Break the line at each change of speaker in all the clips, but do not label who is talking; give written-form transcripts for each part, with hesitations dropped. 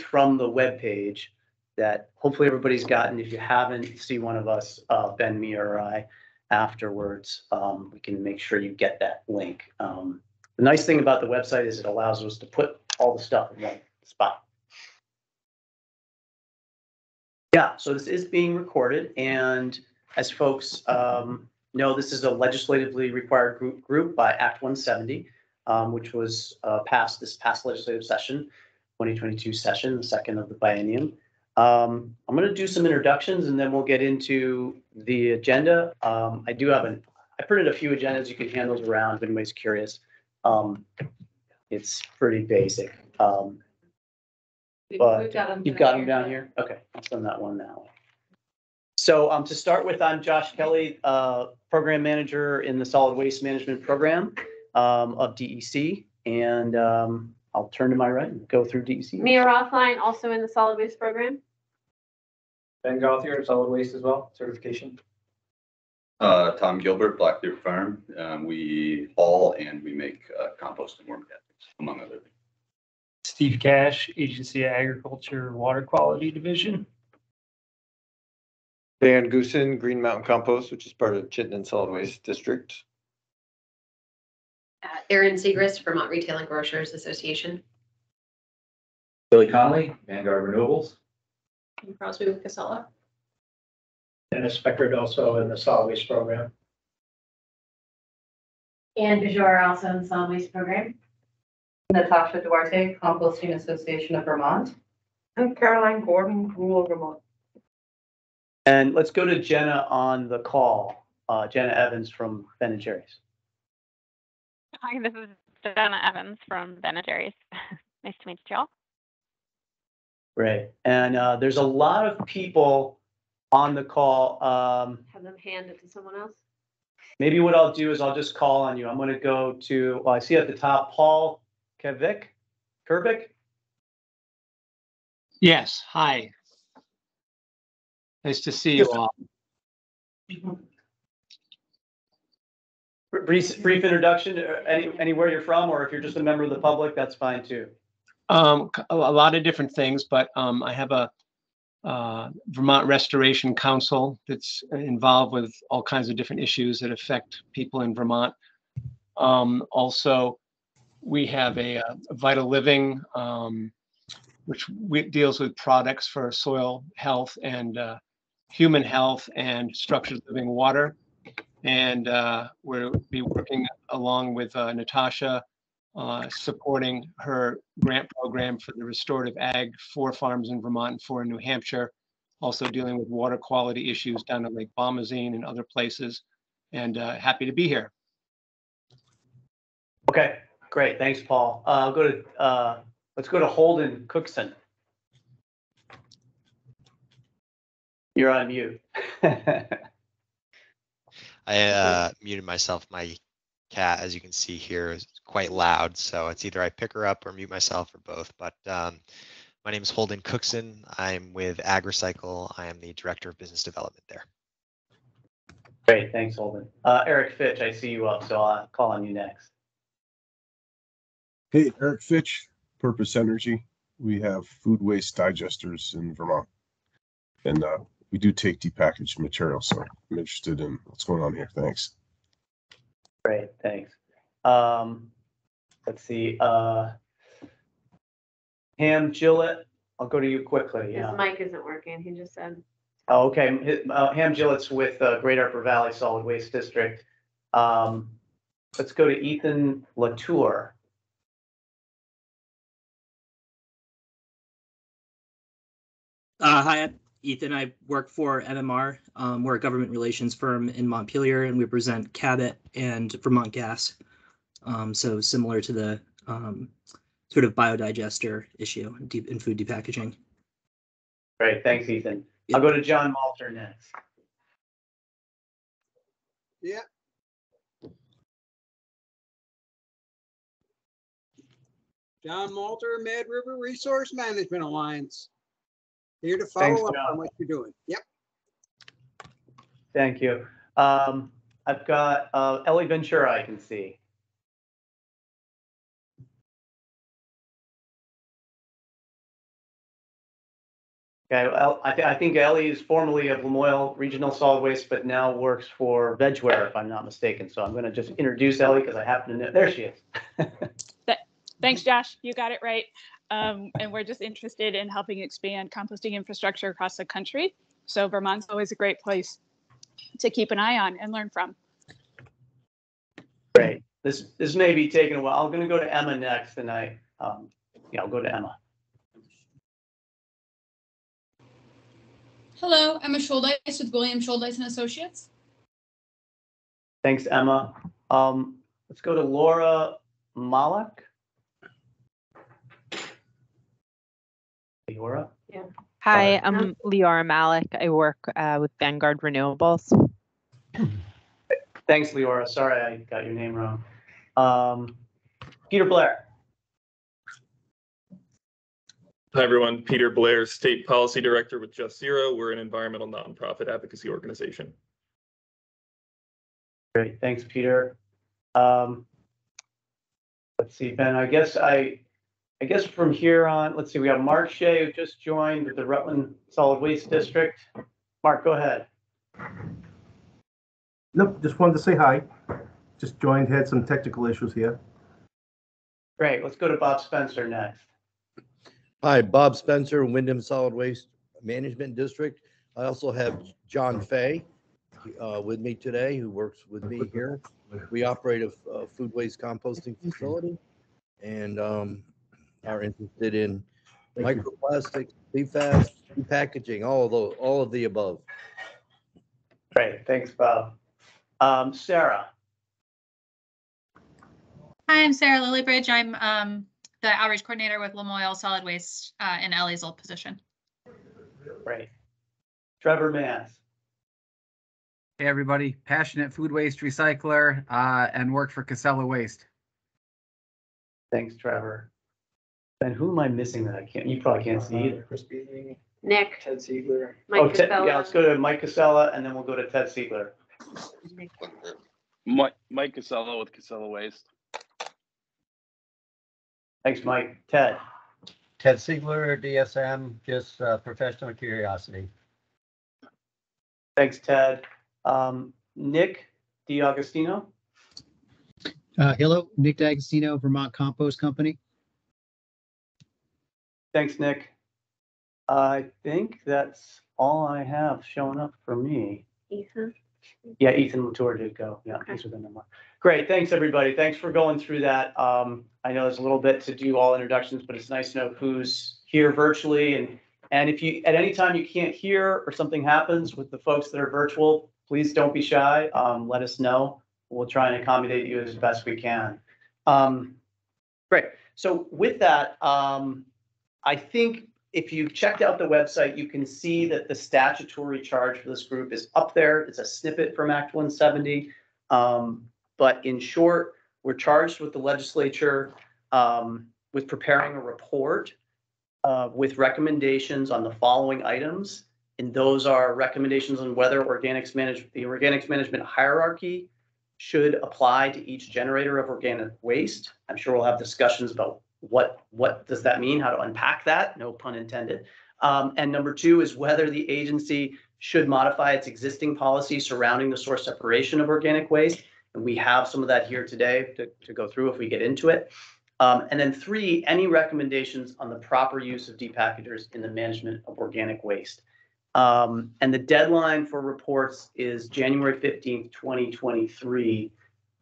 from the webpage that hopefully everybody's gotten. If you haven't, see one of us, Ben, me, or I, afterwards. We can make sure you get that link. The nice thing about the website is it allows us to put all the stuff in one spot. Yeah, so this is being recorded, and as folks know, this is a legislatively required group by Act 170, which was passed this past legislative session, 2022 session, the second of the biennium. I'm going to do some introductions, and then we'll get into the agenda. I printed a few agendas. You can hand those around if anybody's curious. It's pretty basic. But you've got them down here? Okay, I'll send that one now. So to start with, I'm Josh Kelly, Program Manager in the Solid Waste Management Program of DEC. And I'll turn to my right and go through DEC.
Mia Rothline, also in the Solid Waste Program.
Ben Gauthier, Solid Waste as well, certification.
Tom Gilbert, Blackbeard Farm. We haul and we make compost and worm caskets, among other things.
Steve Cash, Agency of Agriculture, Water Quality Division.
Dan Goosen, Green Mountain Compost, which is part of Chittenden Solid Waste District.
Erin Segrist, Vermont Retail and Grocers Association.
Billy Conley, Vanguard Renewables.
And Crosby with Casella.
Dennis Beckert, also in the Solid Waste Program.
And Bajor, also in the Solid Waste Program.
Natasha Duarte, Composting Association of Vermont.
And Caroline Gordon, Rural Vermont.
And let's go to Jenna on the call. Jenna Evans from Ben & Jerry's.
Hi, this is Jenna Evans from Ben & Jerry's. Nice to meet you all.
Great. And there's a lot of people on the call.
Have them hand it to someone else.
Maybe what I'll do is I'll just call on you. I'm going to go to, I see at the top, Paul Kervik.
Yes. Hi. Nice to see you all.
Brief introduction. Anywhere you're from, or if you're just a member of the public, that's fine too.
A lot of different things, but I have a Vermont Restoration Council that's involved with all kinds of different issues that affect people in Vermont. Also, we have a Vital Living, which deals with products for soil health and human health and structured living water. And we'll be working along with Natasha, supporting her grant program for the restorative ag, 4 farms in Vermont and 4 in New Hampshire, also dealing with water quality issues down at Lake Bomazine and other places. And happy to be here.
Okay, great. Thanks, Paul. Let's go to Holden Cookson. You're on mute.
I muted myself. My cat, as you can see here, is quite loud, so it's either I pick her up or mute myself or both. But my name is Holden Cookson. I'm with AgriCycle. I am the Director of Business Development there.
Great, thanks, Holden. Eric Fitch, I see you up, so I'll call on you next.
Hey, Eric Fitch, Purpose Energy. We have food waste digesters in Vermont, and we do take depackaged material, so I'm interested in what's going on here. Thanks.
Great, thanks. Let's see. Ham Gillett, I'll go to you quickly.
His mic isn't working, he just said.
Oh, okay. Ham Gillett's with Great Upper Valley Solid Waste District. Let's go to Ethan Latour.
Hi, Ethan. I work for MMR. We're a government relations firm in Montpelier, and we represent Cabot and Vermont Gas. So similar to the sort of biodigester issue in food depackaging.
Great, thanks, Ethan. I'll go to John Malter next.
Yeah. John Malter, Mad River Resource Management Alliance. Here to follow up on what you're doing. Yep.
Thank you. I've got Ellie Ventura, I can see. Okay, well, I think Ellie is formerly of Lamoille Regional Solid Waste, but now works for Vegware, if I'm not mistaken. So I'm going to just introduce Ellie because I happen to know, there she is.
Thanks, Josh. You got it right. And we're just interested in helping expand composting infrastructure across the country. So Vermont's always a great place to keep an eye on and learn from.
Great. This may be taking a while. I'm going to go to Emma next, and I'll go to Emma.
Hello, Emma Scholdice with William Scholdice and Associates.
Thanks, Emma. Let's go to Laura Malak. Laura?
Yeah.
Hi, I'm Leora Malik. I work with Vanguard Renewables.
Thanks, Leora. Sorry I got your name wrong. Peter Blair.
Hi, everyone. Peter Blair, State Policy Director with Just Zero. We're an environmental nonprofit advocacy organization.
Great. Thanks, Peter. Let's see, Ben, I guess from here on, let's see, we have Mark Shea who just joined with the Rutland Solid Waste District. Mark, go ahead.
Nope, just wanted to say hi. Just joined, had some technical issues here.
Great. Let's go to Bob Spencer next.
Hi, Bob Spencer, Wyndham Solid Waste Management District. I also have John Fay with me today, who works with me here. We operate a food waste composting facility and are interested in microplastics, PFAS, depackaging, all of the above.
Great. Thanks, Bob. Sarah.
Hi, I'm Sarah Lilybridge. I'm the outreach coordinator with Lamoille Solid Waste in Ellie's old position.
Great. Trevor Mans.
Hey, everybody. Passionate food waste recycler and work for Casella Waste.
Thanks, Trevor. And who am I missing that I can't? You probably can't see either.
Chris Beasley,
Nick.
Ted Siegler.
Mike Casella.
Yeah, let's go to Mike Casella and then we'll go to Ted Siegler.
Mike Casella with Casella Waste.
Thanks, Mike. Ted.
Ted Siegler, DSM, just professional curiosity.
Thanks, Ted. Nick DiAgostino.
Hello, Nick D'Agostino, Vermont Compost Company.
Thanks, Nick. I think that's all I have showing up for me.
Ethan.
Yeah, Ethan Latour did go. Yeah, thanks for the number. Great. Thanks, everybody. Thanks for going through that. I know there's a little bit to do all introductions, but it's nice to know who's here virtually. And if you at any time you can't hear or something happens with the folks that are virtual, please don't be shy. Let us know. We'll try and accommodate you as best we can. Great. So with that, I think if you've checked out the website, you can see that the statutory charge for this group is up there. It's a snippet from Act 170. But in short, we're charged with the legislature with preparing a report with recommendations on the following items. And those are recommendations on whether the organics management hierarchy should apply to each generator of organic waste. I'm sure we'll have discussions about what does that mean, how to unpack that, no pun intended. And number two is whether the agency should modify its existing policy surrounding the source separation of organic waste. And we have some of that here today to go through if we get into it. And then three, any recommendations on the proper use of depackagers in the management of organic waste. And the deadline for reports is January 15th, 2023.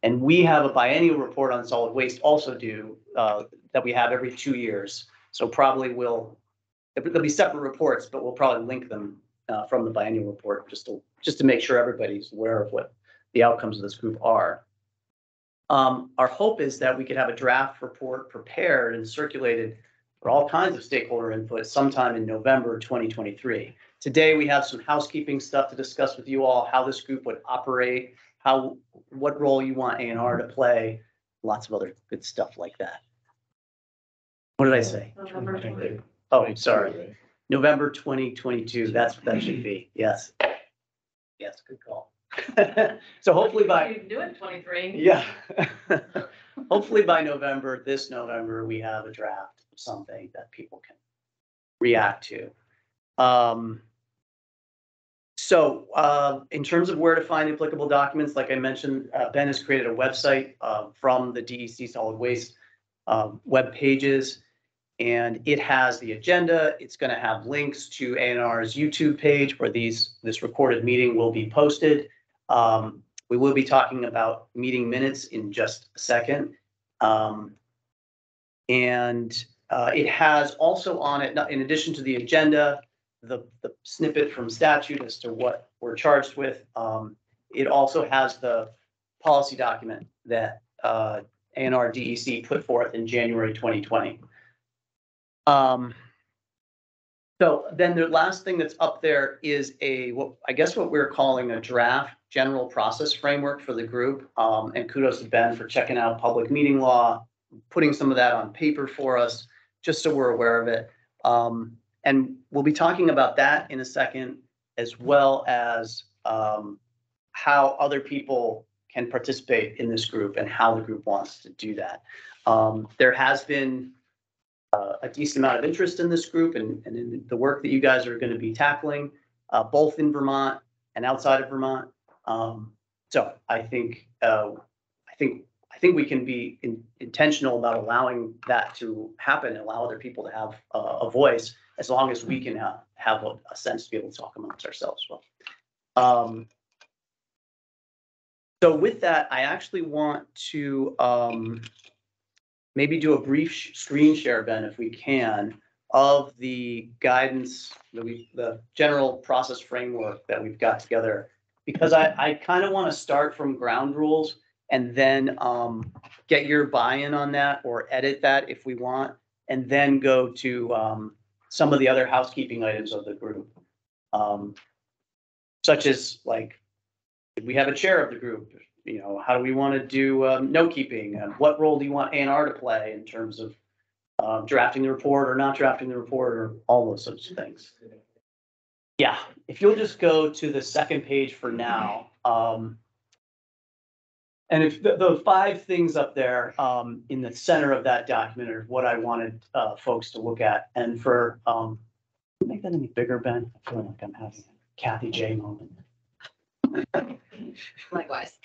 And we have a biennial report on solid waste also due that we have every 2 years. So probably there'll be separate reports, but we'll probably link them from the biennial report just to make sure everybody's aware of what the outcomes of this group are. Our hope is that we could have a draft report prepared and circulated for all kinds of stakeholder input sometime in November 2023. Today, we have some housekeeping stuff to discuss with you all, how this group would operate, what role you want A&R to play, lots of other good stuff like that. What did I say? Oh, sorry. November 2022, that's what that should be. Yes. Yes, good call. So hopefully by
You do it 23.
yeah, hopefully by this November, we have a draft of something that people can react to. In terms of where to find applicable documents, like I mentioned, Ben has created a website from the DEC solid waste web pages, and it has the agenda. It's going to have links to A&R's YouTube page where this recorded meeting will be posted. We will be talking about meeting minutes in just a second. It has also on it, in addition to the agenda, the snippet from statute as to what we're charged with. It also has the policy document that A&R DEC put forth in January 2020. So then the last thing that's up there is what we're calling a draft general process framework for the group. And kudos to Ben for checking out public meeting law, putting some of that on paper for us, just so we're aware of it. And we'll be talking about that in a second, as well as how other people can participate in this group and how the group wants to do that. There has been a decent amount of interest in this group and in the work that you guys are going to be tackling, both in Vermont and outside of Vermont. So I think we can be intentional about allowing that to happen and allow other people to have a voice, as long as we can have a sense to be able to talk amongst ourselves as well. So with that, I actually want to maybe do a brief screen share, Ben, if we can, of the guidance, the general process framework that we've got together, because I kind of want to start from ground rules and then get your buy-in on that, or edit that if we want, and then go to some of the other housekeeping items of the group, such as, like, we have a chair of the group. You know, how do we want to do note keeping? What role do you want A&R to play in terms of drafting the report or not drafting the report, or all those sorts of things? Yeah, if you'll just go to the second page for now. And if the 5 things up there in the center of that document are what I wanted folks to look at. And for, make that any bigger, Ben? I feel like I'm having a Kathy J moment.
Likewise.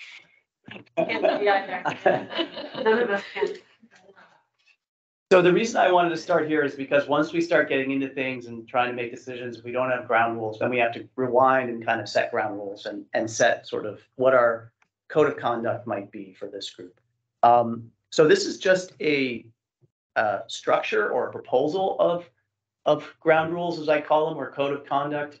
So the reason I wanted to start here is because once we start getting into things and trying to make decisions, we don't have ground rules. Then we have to rewind and kind of set ground rules and set sort of what our code of conduct might be for this group. So this is just a structure or a proposal of ground rules, as I call them, or code of conduct.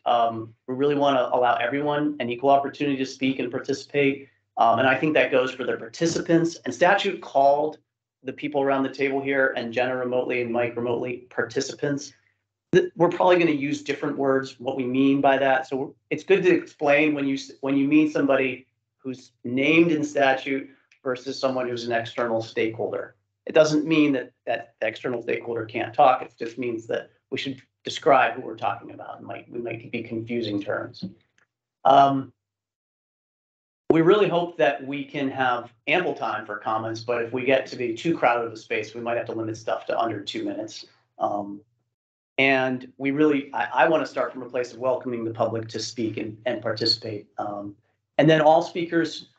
We really want to allow everyone an equal opportunity to speak and participate. And I think that goes for the participants. And statute called the people around the table here, and Jenna remotely and Mike remotely, participants. We're probably going to use different words, what we mean by that. So it's good to explain when you mean somebody who's named in statute versus someone who's an external stakeholder. It doesn't mean that the external stakeholder can't talk. It just means that we should describe who we're talking about. We might be confusing terms. We really hope that we can have ample time for comments, but if we get to be too crowded of a space, we might have to limit stuff to under 2 minutes. And we really, I want to start from a place of welcoming the public to speak and participate. And then all speakers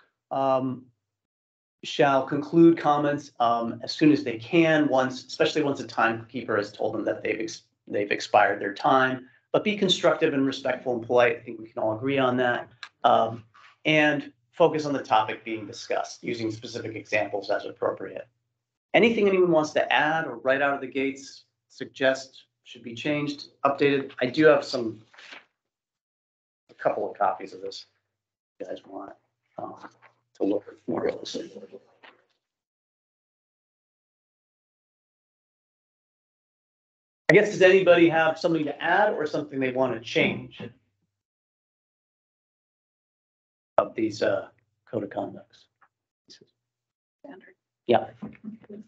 shall conclude comments as soon as they can, especially once a timekeeper has told them that they've expired their time. But be constructive and respectful and polite. I think we can all agree on that. And focus on the topic being discussed, using specific examples as appropriate. Anything anyone wants to add or right out of the gates, suggest should be changed, updated? I do have a couple of copies of this if you guys want to look more closely. I guess, does anybody have something to add or something they want to change of these code of conducts? Standard. Yeah.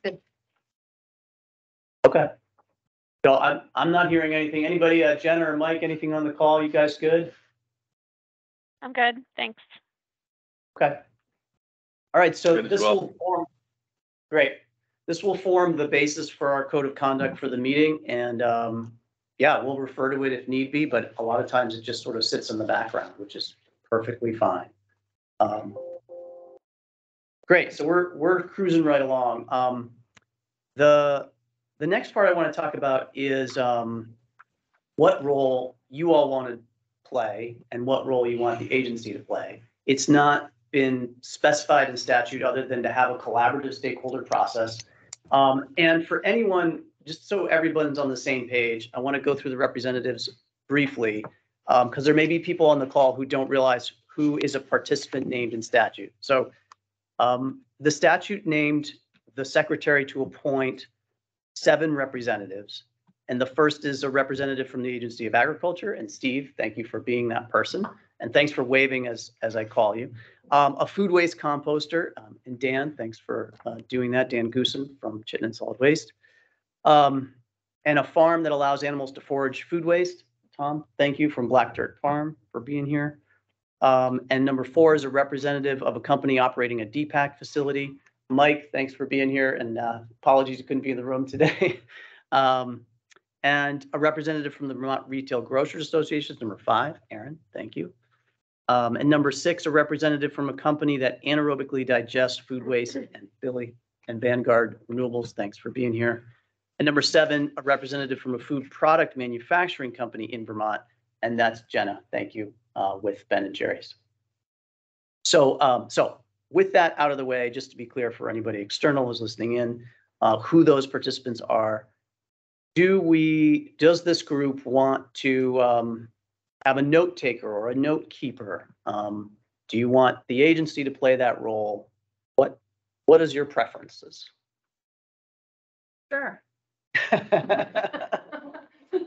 Good.
Okay. So I'm not hearing anything. Anybody, Jenna or Mike, anything on the call? You guys good?
I'm good, thanks.
Okay. All right, so
Good as
this
well.
will form, great. This will form the basis for our code of conduct for the meeting. And yeah, we'll refer to it if need be, but a lot of times it just sort of sits in the background, which is perfectly fine. Great, so we're cruising right along. The next part I want to talk about is what role you all want to play and what role you want the agency to play. It's not been specified in statute other than to have a collaborative stakeholder process. And for anyone, just so everyone's on the same page, I want to go through the representatives briefly because there may be people on the call who don't realize who is a participant named in statute. So the statute named the secretary to appoint 7 representatives. And the first is a representative from the Agency of Agriculture. And Steve, thank you for being that person. And thanks for waving as I call you. A food waste composter. And Dan, thanks for doing that. Dan Goosen from Chittenden Solid Waste. And a farm that allows animals to forage food waste. Tom, thank you, from Black Dirt Farm for being here. And number 4 is a representative of a company operating a DPAC facility. Mike, thanks for being here, and apologies you couldn't be in the room today. And a representative from the Vermont Retail Grocers Association, number 5, Aaron, thank you. And number 6, a representative from a company that anaerobically digests food waste, and Billy and Vanguard Renewables, thanks for being here. And number 7, a representative from a food product manufacturing company in Vermont, and that's Jenna, thank you, with Ben & Jerry's. So, with that out of the way, just to be clear for anybody external who's listening in, who those participants are, does this group want to have a note taker or a note keeper? Do you want the agency to play that role? What is your preferences?
Sure.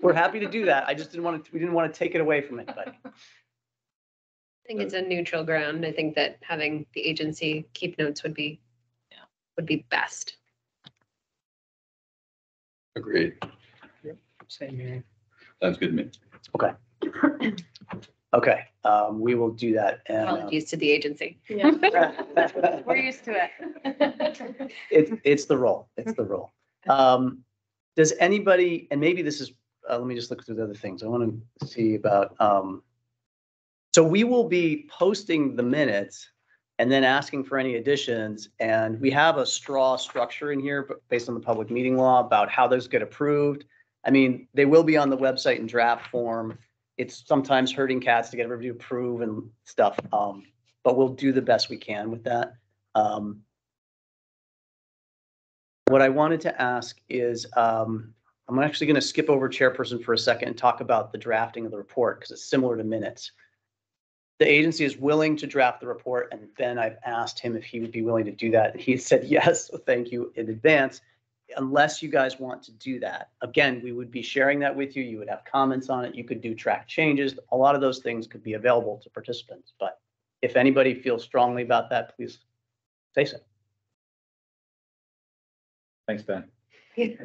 We're happy to do that. I just we didn't want to take it away from anybody.
I think it's a neutral ground. I think that having the agency keep notes would be best.
Agreed.
Same here.
Sounds good to me.
Okay. Okay, we will do that. And
Apologies to the agency.
Yeah. We're used to it.
it's the role. It's the role. Does anybody, and maybe this is, let me just look through the other things. I want to see about, so we will be posting the minutes and then asking for any additions. And we have a straw structure in here based on the public meeting law about how those get approved. I mean, they will be on the website in draft form. It's sometimes hurting cats to get everybody to approve and stuff, but we'll do the best we can with that. What I wanted to ask is, I'm actually going to skip over chairperson for a second and talk about the drafting of the report because it's similar to minutes. The agency is willing to draft the report, and then I've asked him if he would be willing to do that. And he said yes, so thank you in advance. Unless you guys want to do that. Again, we would be sharing that with you. You would have comments on it. You could do track changes. A lot of those things could be available to participants. But if anybody feels strongly about that, please say so.
Thanks, Ben.
Good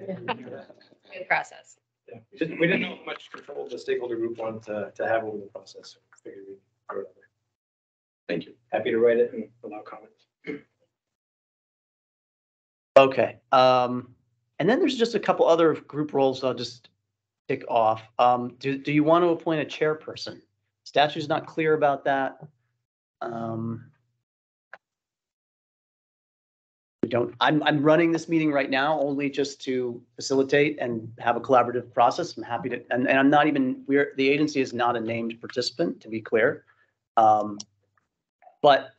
process.
Yeah. We didn't know how much control the stakeholder group wanted to have over the process. Figured we'd throw it out there.
Thank you.
Happy to write it and allow comments.
Okay. And then there's just a couple other group roles I'll just tick off. Do you want to appoint a chairperson? Statute's not clear about that. We don't. I'm running this meeting right now only just to facilitate and have a collaborative process. I'm happy to, and I'm not even. The agency is not a named participant, to be clear, but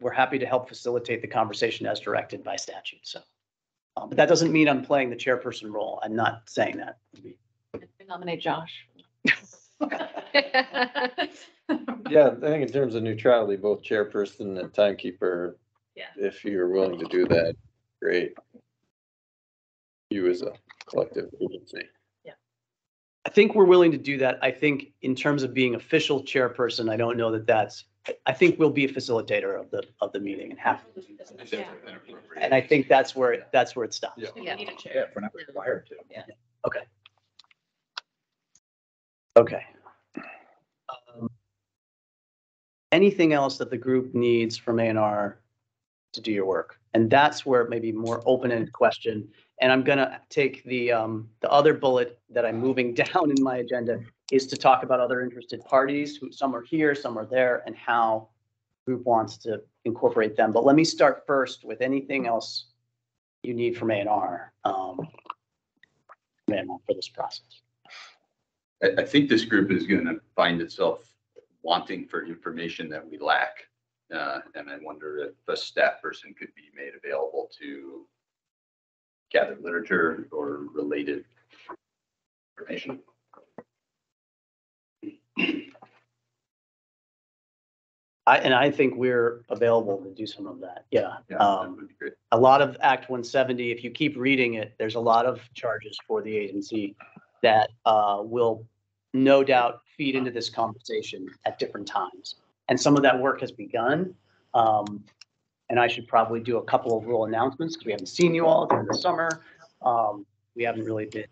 we're happy to help facilitate the conversation as directed by statute. So, but that doesn't mean I'm playing the chairperson role. I'm not saying that.
I nominate Josh.
Yeah, I think in terms of neutrality, both chairperson and timekeeper,
yeah,
if you're willing to do that, great. You as a collective agency.
Yeah.
I think we're willing to do that. I think in terms of being official chairperson, I don't know that that's, I think we'll be a facilitator of the meeting and have to do that.
Yeah.
And I think that's where it stops.
Yeah.
Yeah.
Yeah, if we're not required to.
Yeah.
Okay. Okay. Anything else that the group needs from A&R to do your work? And that's where it may be more open-ended question. And I'm gonna take the other bullet that I'm moving down in my agenda is to talk about other interested parties, who some are here, some are there, and how the group wants to incorporate them. But let me start first with anything else you need from A&R for this process.
I think this group is going to find itself wanting for information that we lack. And I wonder if a staff person could be made available to gather literature or related information.
I think we're available to do some of that. Yeah.
That would be great.
A lot of Act 170, if you keep reading it, there's a lot of charges for the agency that will no doubt feed into this conversation at different times. And some of that work has begun. And I should probably do a couple of little announcements because we haven't seen you all during the summer. We haven't really been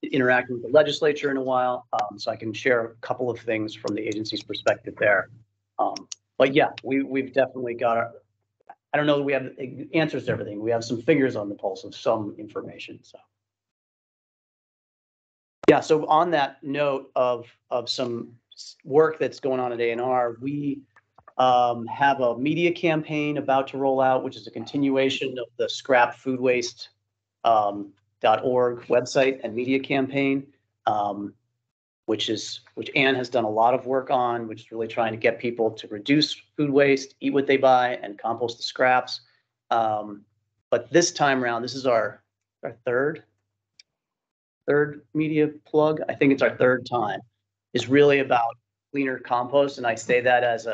interacting with the legislature in a while. So I can share a couple of things from the agency's perspective there. But yeah, we've definitely got I don't know that we have answers to everything. We have some fingers on the pulse of some information. So yeah, so on that note of some work that's going on at A&R, we have a media campaign about to roll out, which is a continuation of the scrapfoodwaste.org website and media campaign, which Anne has done a lot of work on, which is really trying to get people to reduce food waste, eat what they buy, and compost the scraps. But this time around, this is our third media plug. I think it's our third time. Is really about cleaner compost, and I say that as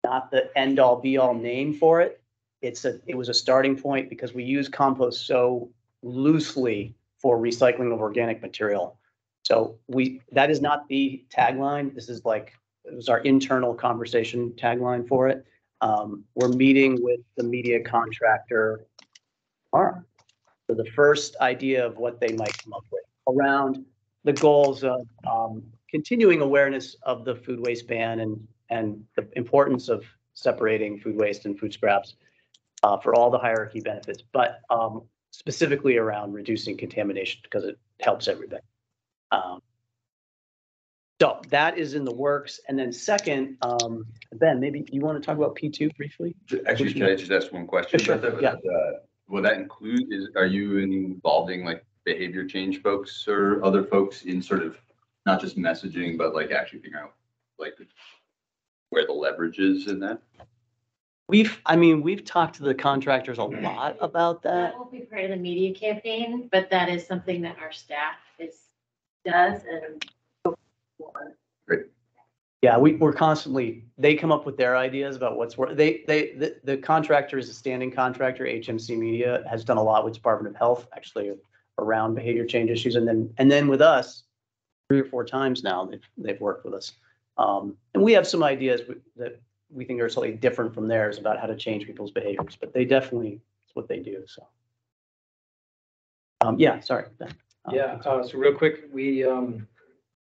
not the end all be all name for it. It was a starting point because we use compost so loosely for recycling of organic material. So that is not the tagline. This is it was our internal conversation tagline for it. We're meeting with the media contractor tomorrow for the first idea of what they might come up with around the goals of continuing awareness of the food waste ban and the importance of separating food waste and food scraps for all the hierarchy benefits, but specifically around reducing contamination because it helps everybody. So that is in the works. And then second, Ben, maybe you want to talk about P2 briefly?
Actually, should I just ask one question?
Sure.
About that?
Yeah.
Will that include, are you involving like behavior change folks or other folks in sort of not just messaging, but like actually figuring out like where the leverage is in that?
We've talked to the contractors a lot about that.
That won't be part of the media campaign, but that is something that our staff does and.
Great.
Yeah, we're constantly, they come up with their ideas about what's worth. The contractor is a standing contractor. HMC Media has done a lot with Department of Health actually around behavior change issues, and then with us 3 or 4 times now they've worked with us, and we have some ideas that we think are slightly different from theirs about how to change people's behaviors, but they definitely, it's what they do. So yeah, sorry.
So real quick, we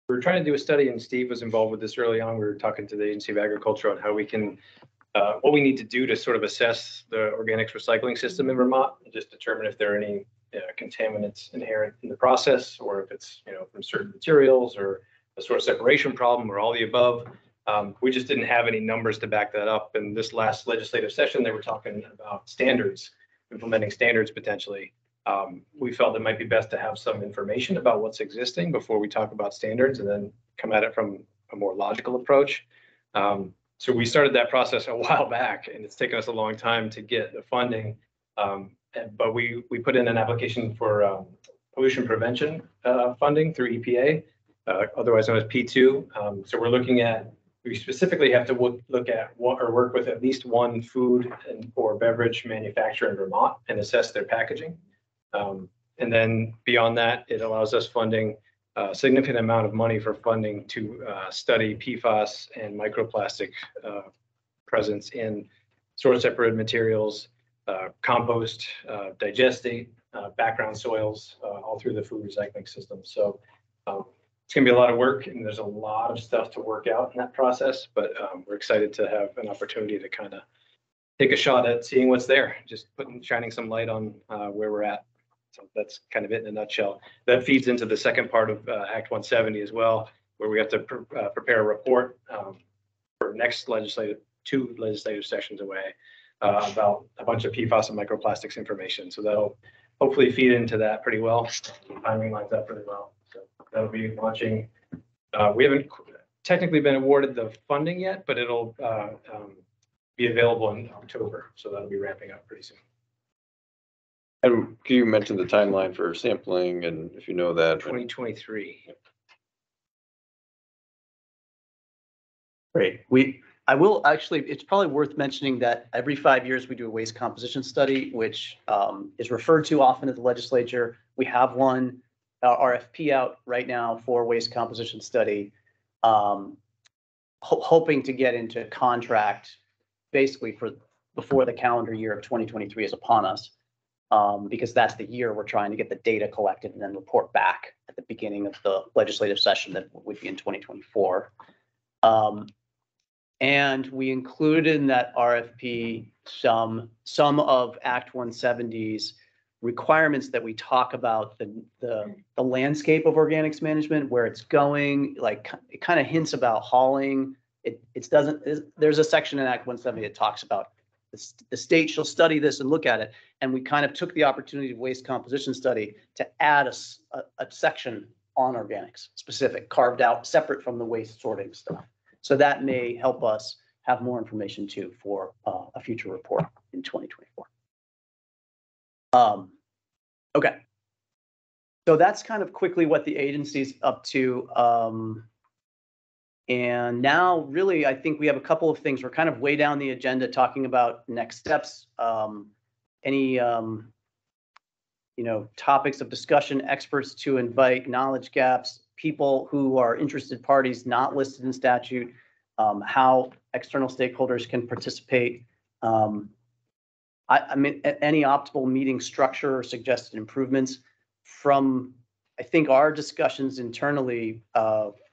were trying to do a study, and Steve was involved with this early on. We were talking to the Agency of Agriculture on how we can, what we need to do to sort of assess the organics recycling system in Vermont and just determine if there are any contaminants inherent in the process, or if it's from certain materials or a sort of separation problem, or all the above. We just didn't have any numbers to back that up. And this last legislative session, they were talking about standards, implementing standards potentially. We felt it might be best to have some information about what's existing before we talk about standards, and then come at it from a more logical approach. So we started that process a while back, and it's taken us a long time to get the funding. But we put in an application for pollution prevention funding through EPA, otherwise known as P2. So we're looking at, we specifically have to look at work with at least one food or beverage manufacturer in Vermont and assess their packaging. And then beyond that, it allows us funding, a significant amount of money for funding to study PFAS and microplastic presence in source separated materials, compost, digestate, background soils, all through the food recycling system. So it's going to be a lot of work, and there's a lot of stuff to work out in that process, but we're excited to have an opportunity to kind of take a shot at seeing what's there, just shining some light on where we're at. So that's kind of it in a nutshell. That feeds into the second part of Act 170 as well, where we have to prepare a report for two legislative sessions away about a bunch of PFAS and microplastics information. So that'll hopefully feed into that pretty well. Timing lines up pretty well. So that'll be launching. We haven't technically been awarded the funding yet, but it'll be available in October. So that'll be ramping up pretty soon.
And can you mention the timeline for sampling and if you know that?
2023.
Great. I will actually, it's probably worth mentioning that every 5 years we do a waste composition study, which is referred to often at the legislature. We have one RFP out right now for waste composition study, hoping to get into contract basically for before the calendar year of 2023 is upon us, because that's the year we're trying to get the data collected and then report back at the beginning of the legislative session that would be in 2024. And we included in that RFP some of Act 170's requirements that we talk about the landscape of organics management, where it's going. Like it kind of hints about hauling. There's a section in Act 170 that talks about the state shall study this and look at it. And we kind of took the opportunity of waste composition study to add a section on organics, specific, carved out, separate from the waste sorting stuff. So that may help us have more information too for a future report in 2024. Okay. So that's kind of quickly what the agency's up to. And now really, I think we have a couple of things. We're kind of way down the agenda talking about next steps, any topics of discussion, experts to invite, knowledge gaps, people who are interested parties not listed in statute, how external stakeholders can participate. I mean, any optimal meeting structure or suggested improvements from, I think, our discussions internally.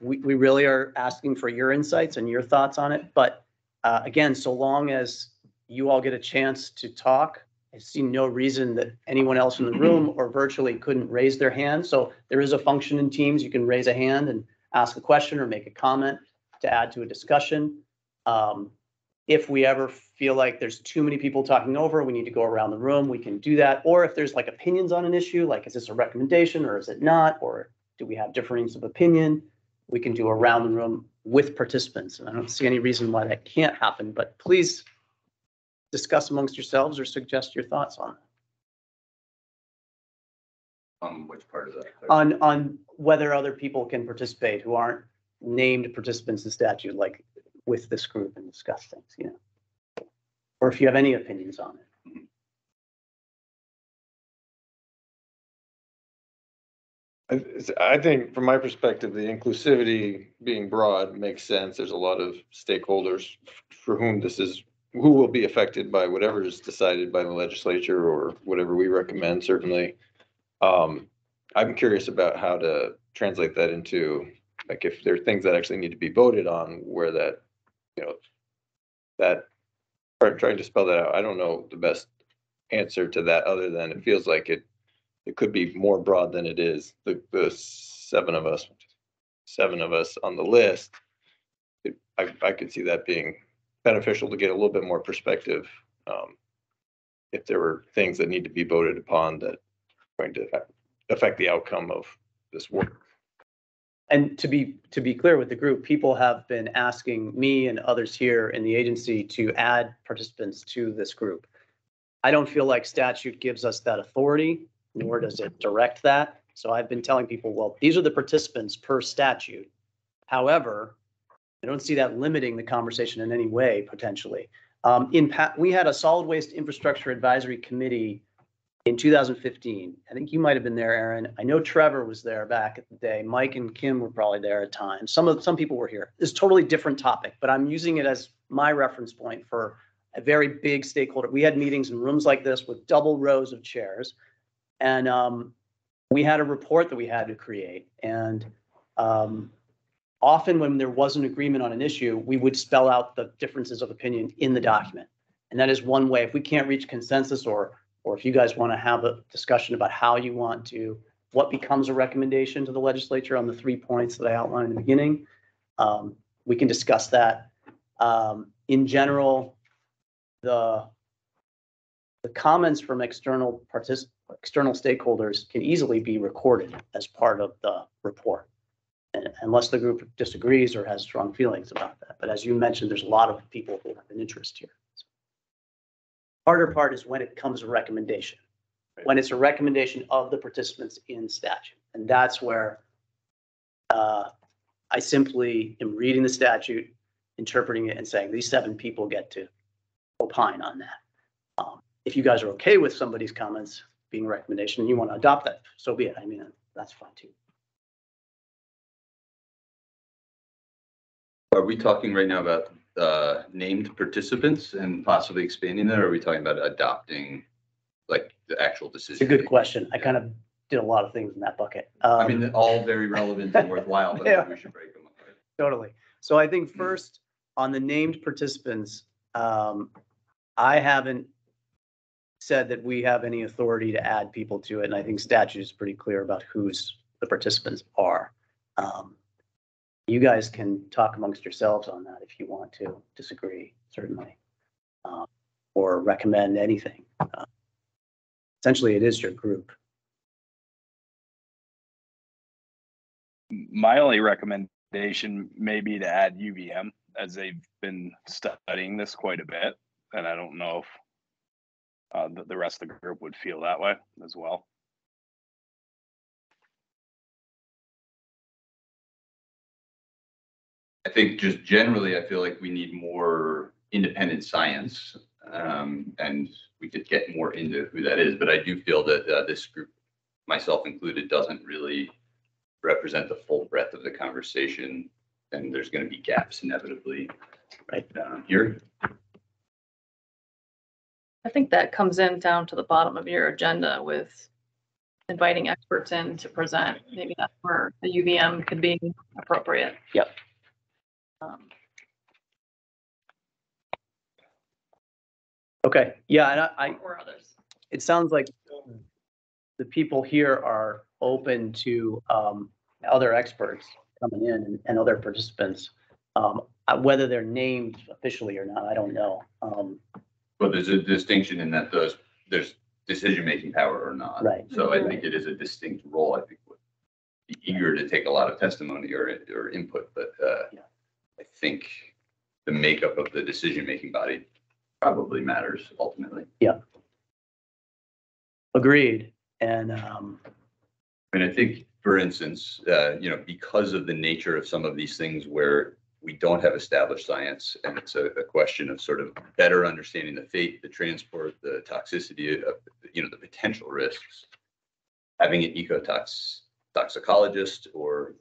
We really are asking for your insights and your thoughts on it. But again, so long as you all get a chance to talk, I see no reason that anyone else in the room or virtually couldn't raise their hand. So there is a function in Teams. You can raise a hand and ask a question or make a comment to add to a discussion. If we ever feel like there's too many people talking over, we need to go around the room, we can do that. Or if there's like opinions on an issue, like is this a recommendation or is it not? Or do we have difference of opinion? We can do around the room with participants. And I don't see any reason why that can't happen, but please discuss amongst yourselves or suggest your thoughts on it.
Which part of that?
On whether other people can participate who aren't named participants in statute, like with this group, and discuss things, or if you have any opinions on
it. I think from my perspective, the inclusivity being broad makes sense. There's a lot of stakeholders for whom who will be affected by whatever is decided by the legislature or whatever we recommend, certainly. I'm curious about how to translate that into, like, if there are things that actually need to be voted on, where that, trying to spell that out. I don't know the best answer to that other than it feels like it could be more broad than it is. The seven of us on the list, I could see that being beneficial to get a little bit more perspective. If there were things that need to be voted upon that are going to affect the outcome of this work.
And to be clear with the group, people have been asking me and others here in the agency to add participants to this group. I don't feel like statute gives us that authority, nor does it direct that. So I've been telling people, well, these are the participants per statute. However, I don't see that limiting the conversation in any way, potentially. We had a solid waste infrastructure advisory committee in 2015. I think you might have been there, Aaron. I know Trevor was there back at the day. Mike and Kim were probably there at times. Some people were here. It's a totally different topic, but I'm using it as my reference point for a very big stakeholder. We had meetings in rooms like this with double rows of chairs, and we had a report that we had to create. And often when there was an agreement on an issue, we would spell out the differences of opinion in the document. And that is one way. If we can't reach consensus or or if you guys want to have a discussion about how you want to, what becomes a recommendation to the legislature on the 3 points that I outlined in the beginning, we can discuss that. In general, the comments from external stakeholders can easily be recorded as part of the report, unless the group disagrees or has strong feelings about that. But as you mentioned, there's a lot of people who have an interest here. Harder part is when it comes a recommendation, when it's a recommendation of the participants in statute. And that's where I simply am reading the statute, interpreting it, and saying these 7 people get to opine on that. If you guys are okay with somebody's comments being a recommendation and you want to adopt that, so be it. I mean, that's fine too.
Are we talking right now about named participants and possibly expanding that? Or are we talking about adopting like the actual decision?
It's a good question. I kind of did a lot of things in that bucket.
I mean, all very relevant and worthwhile, but
Yeah.
we should break them apart.
Totally. So I think first on the named participants, I haven't said that we have any authority to add people to it. And I think statute is pretty clear about who's the participants are. You guys can talk amongst yourselves on that if you want to disagree, certainly, or recommend anything. Essentially, it is your group.
My only recommendation may be to add UVM, as they've been studying this quite a bit. And I don't know if the rest of the group would feel that way as well.
I think just generally, I feel like we need more independent science, and we could get more into who that is. But I do feel that this group, myself included, doesn't really represent the full breadth of the conversation, and there's going to be gaps inevitably right here.
I think that comes in down to the bottom of your agenda with inviting experts in to present. Maybe that's where the UVM could be appropriate.
Yep. Okay. Yeah, and
or others.
It sounds like the people here are open to other experts coming in and other participants. Whether they're named officially or not, I don't know.
But there's a distinction in that there's decision-making power or not.
Right.
So I think it is a distinct role. I think would be eager to take a lot of testimony or input, but I think the makeup of the decision-making body probably matters ultimately.
Yeah. Agreed. And
I think, for instance, because of the nature of some of these things where we don't have established science, and it's a question of sort of better understanding the fate, the transport, the toxicity of, the potential risks, having an toxicologist or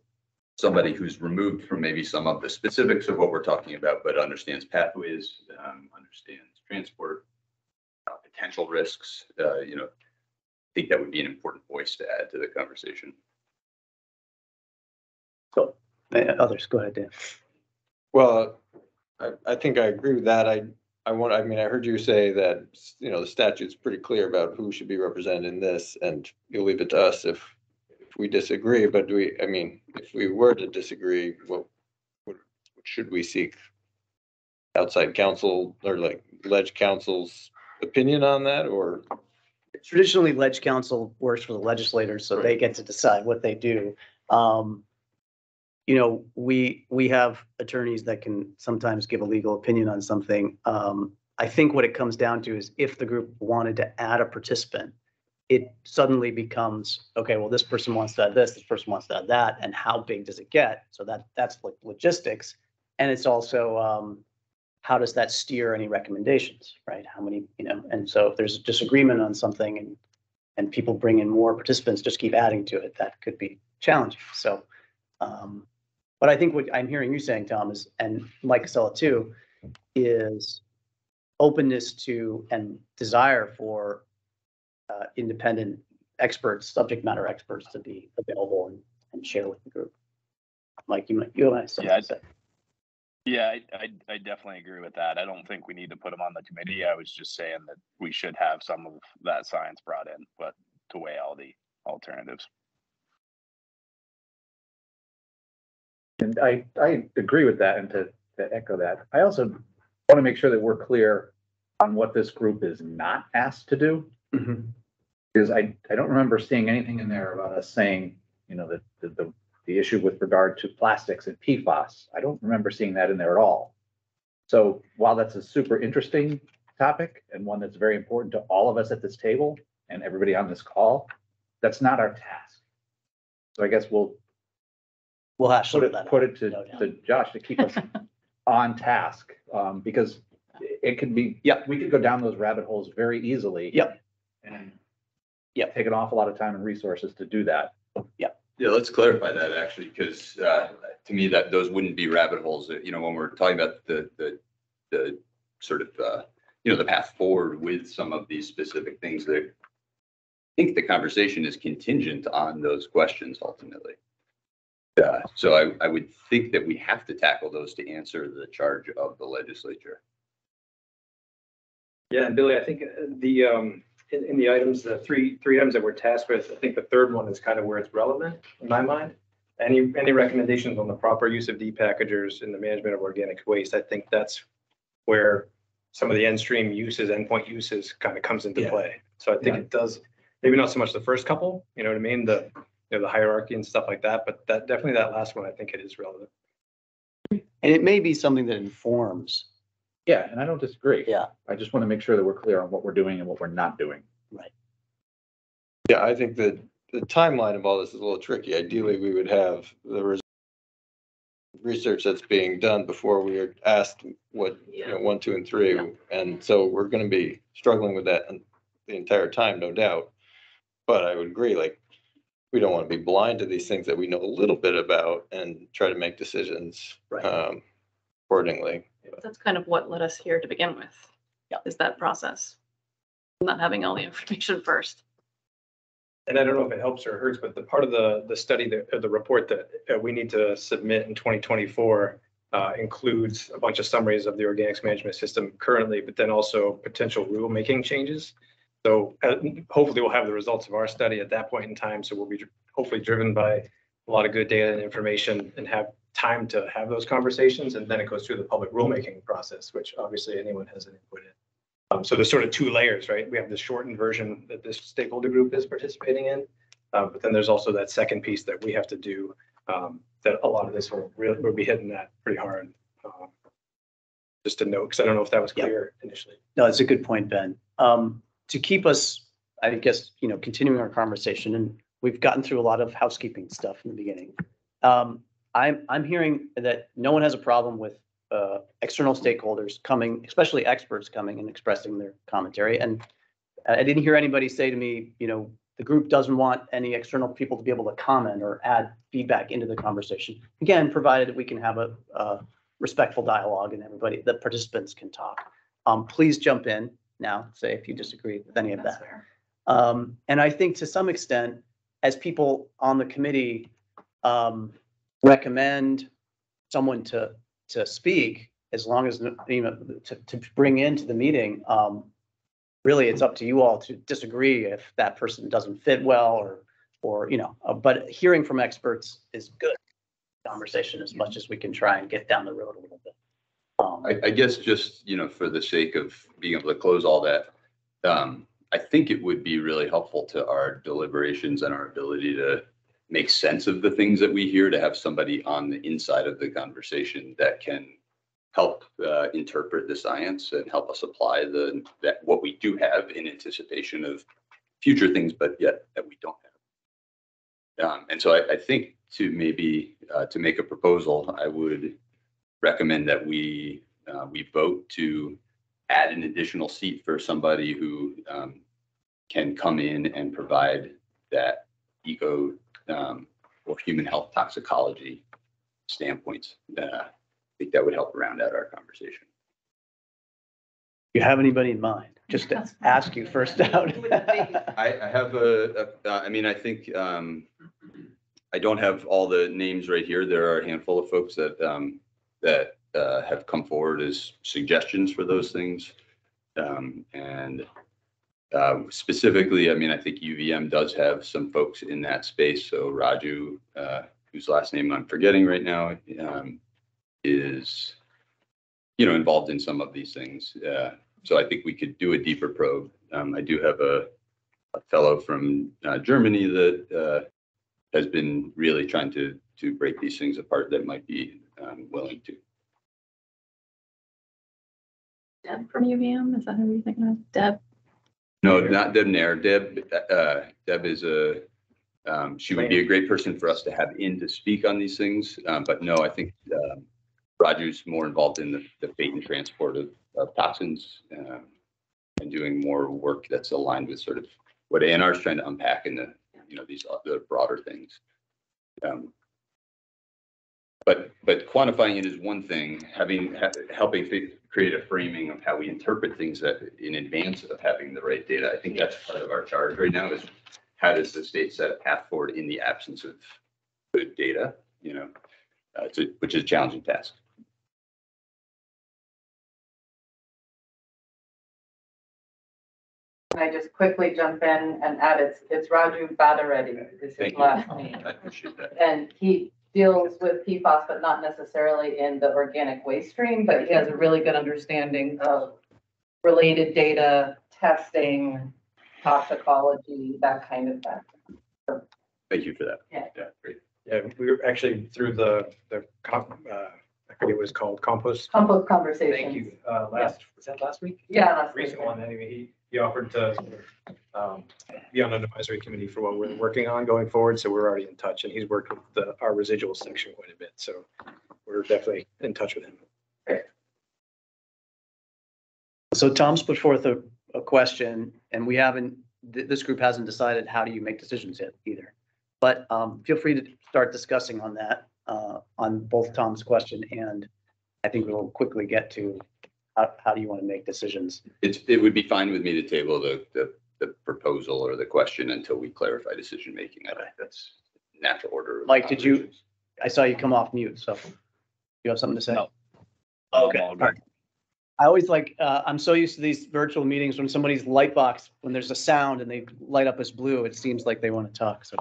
somebody who's removed from maybe some of the specifics of what we're talking about, but understands pathways, understands transport, potential risks, I think that would be an important voice to add to the conversation.
So others, go ahead, Dan.
Well, I think I agree with that. I heard you say that, the statute's pretty clear about who should be represented in this, and you'll leave it to us if we disagree. But if we were to disagree, what should we seek? Outside counsel or like ledge counsel's opinion on that, or?
Traditionally, ledge counsel works for the legislators, so they get to decide what they do. We have attorneys that can sometimes give a legal opinion on something. I think what it comes down to is if the group wanted to add a participant, it suddenly becomes, okay, well, this person wants to add this person wants to add that, and how big does it get? So that's like logistics. And it's also, how does that steer any recommendations, right? How many, and so if there's a disagreement on something and people bring in more participants, just keep adding to it, that could be challenging. So, but I think what I'm hearing you saying, Tom, is, and Mike Casella too, is openness to and desire for independent experts, subject matter experts, to be available and share with the group. Mike, you might say.
Yeah, I definitely agree with that. I don't think we need to put them on the committee. I was just saying that we should have some of that science brought in, but to weigh all the alternatives.
And I agree with that, and to echo that, I also want to make sure that we're clear on what this group is not asked to do. Because I don't remember seeing anything in there about us saying, you know, that the issue with regard to plastics and PFAS. I don't remember seeing that in there at all. So while that's a super interesting topic and one that's very important to all of us at this table and everybody on this call, that's not our task. So I guess we'll
hash
put
that
it to Josh to keep us on task, because it could be, we could go down those rabbit holes very easily. And take an awful lot of time and resources to do that.
Yeah, let's clarify that actually, because to me that those wouldn't be rabbit holes. You know, when we're talking about the sort of you know, the path forward with some of these specific things, that I think the conversation is contingent on those questions ultimately. So I would think that we have to tackle those to answer the charge of the legislature.
Yeah, and Billy, I think in the items, the three items that we're tasked with, I think the third one is kind of where it's relevant in my mind. Any recommendations on the proper use of depackagers in the management of organic waste? I think that's where some of the end stream uses, endpoint uses kind of comes into play. So I think it does, maybe not so much the first couple, you know what I mean? The hierarchy and stuff like that, but that definitely that last one, I think it is relevant.
And it may be something that informs.
Yeah, and I don't disagree.
Yeah.
I just want to make sure that we're clear on what we're doing and what we're not doing.
Right.
Yeah, I think that the timeline of all this is a little tricky. Ideally, we would have the research that's being done before we are asked what, you know, 1, 2, and 3. And so we're going to be struggling with that the entire time, no doubt. But I would agree, like, we don't want to be blind to these things that we know a little bit about and try to make decisions accordingly.
That's kind of what led us here to begin with. Is that process. Not having all the information first.
And I don't know if it helps or hurts, but the part of the study that the report that we need to submit in 2024 includes a bunch of summaries of the organics management system currently, but then also potential rulemaking changes. So hopefully we'll have the results of our study at that point in time. So we'll be hopefully driven by a lot of good data and information and have time to have those conversations. And then it goes through the public rulemaking process, which obviously anyone has an input in. So there's sort of two layers, right? We have the shortened version that this stakeholder group is participating in, but then there's also that second piece that we have to do, that a lot of this will be hitting that pretty hard. Just to note, because I don't know if that was clear initially.
No, it's a good point, Ben. To keep us, I guess, you know, continuing our conversation, and we've gotten through a lot of housekeeping stuff in the beginning. I'm hearing that no one has a problem with external stakeholders coming, especially experts coming and expressing their commentary. And I didn't hear anybody say to me, you know, the group doesn't want any external people to be able to comment or add feedback into the conversation. Again, provided that we can have a respectful dialogue and everybody, the participants can talk. Please jump in now, say if you disagree with any of that. And I think to some extent, as people on the committee recommend someone to speak, as long as, you know, to bring into the meeting, really it's up to you all to disagree if that person doesn't fit well or you know, but hearing from experts is good conversation as much as we can try and get down the road a little bit.
I guess just, you know, for the sake of being able to close all that, I think it would be really helpful to our deliberations and our ability to make sense of the things that we hear, to have somebody on the inside of the conversation that can help interpret the science and help us apply what we do have in anticipation of future things, but yet that we don't have. And so I think to maybe to make a proposal, I would recommend that we vote to add an additional seat for somebody who can come in and provide that eco or human health toxicology standpoints. I think that would help round out our conversation.
You have anybody in mind? Just to ask you first out.
I have I mean, I think I don't have all the names right here. There are a handful of folks that have come forward as suggestions for those things. Specifically, I mean, I think UVM does have some folks in that space. So Raju, whose last name I'm forgetting right now, is, involved in some of these things. So I think we could do a deeper probe. I do have a fellow from Germany that has been really trying to break these things apart that might be willing to.
Deb from UVM, is that who you're thinking of? Deb?
No, not Deb Nair. Deb is she would be a great person for us to have in to speak on these things. But no, I think Raju's more involved in the fate and transport of toxins and doing more work that's aligned with sort of what ANR is trying to unpack in the these other broader things. But quantifying it is one thing. Helping create a framing of how we interpret things that in advance of having the right data. I think that's part of our charge right now. Is how does the state set a path forward in the absence of good data? Which is a challenging task.
Can I just quickly jump in and add, it's Raju Badareddy is his last name.
I appreciate that.
And he deals with PFAS, but not necessarily in the organic waste stream, but he has a really good understanding of related data, testing, toxicology, that kind of thing. So,
thank you for that.
Yeah.
Yeah, great.
Yeah, we were actually through I forget what it was called, compost
conversations.
Thank you. Was that last week?
Yeah, last
Recent
week.
one. Anyway, he offered to be on an advisory committee for what we're working on going forward. So we're already in touch, and he's worked with our residual section quite a bit. So we're definitely in touch with him.
So Tom's put forth a question, and this group hasn't decided how do you make decisions yet either. But feel free to start discussing on that, on both Tom's question, and I think we'll quickly get to how do you want to make decisions.
It would be fine with me to table the proposal or the question until we clarify decision making. I think that's natural order.
Mike, I saw you come off mute, so you have something to say?
No.
Okay. All right. I always I'm so used to these virtual meetings when somebody's light box, when there's a sound and they light up as blue, it seems like they want to talk. So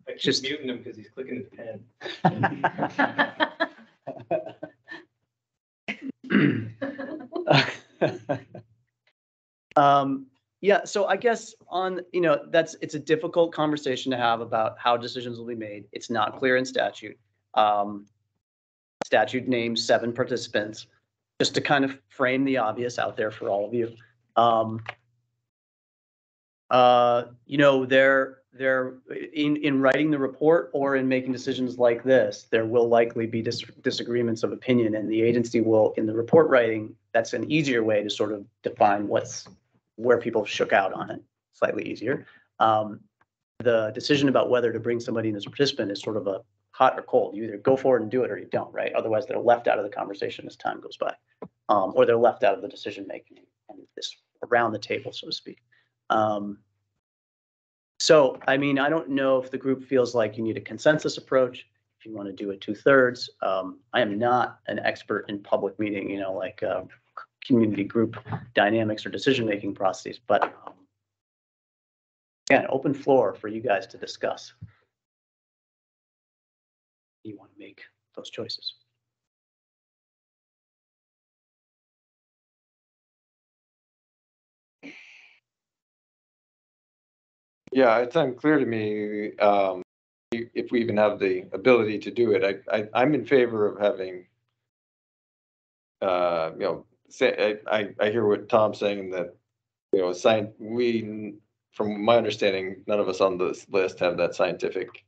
I keep just muting him because he's clicking his pen.
Yeah, so I guess it's a difficult conversation to have about how decisions will be made. It's not clear in statute. Statute names 7 participants, just to kind of frame the obvious out there for all of you. They're in writing the report or in making decisions like this, there will likely be disagreements of opinion, and the agency will, in the report writing, that's an easier way to sort of define where people shook out on it, slightly easier. The decision about whether to bring somebody in as a participant is sort of a hot or cold. You either go forward and do it or you don't, right? Otherwise, they're left out of the conversation as time goes by, or they're left out of the decision making and this around the table, so to speak. So, I mean, I don't know if the group feels like you need a consensus approach, if you want to do it 2/3. I am not an expert in public meeting, community group dynamics or decision-making processes, but again, open floor for you guys to discuss. You want to make those choices.
Yeah, it's unclear to me if we even have the ability to do it. I'm in favor of having, I hear what Tom's saying that, from my understanding, none of us on this list have that scientific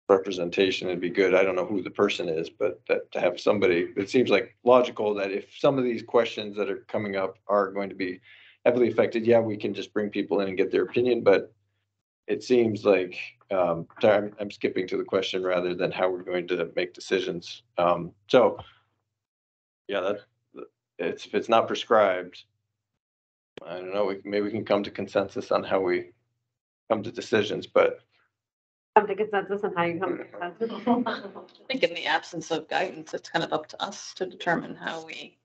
representation. It'd be good. I don't know who the person is, but to have somebody, it seems like logical that if some of these questions that are coming up are going to be heavily affected, yeah, we can just bring people in and get their opinion, but it seems like, sorry, I'm skipping to the question rather than how we're going to make decisions. So yeah, if it's not prescribed, I don't know, maybe we can come to consensus on how we come to decisions, but
come to consensus and how you come to consensus.
I think in the absence of guidance, it's kind of up to us to determine how we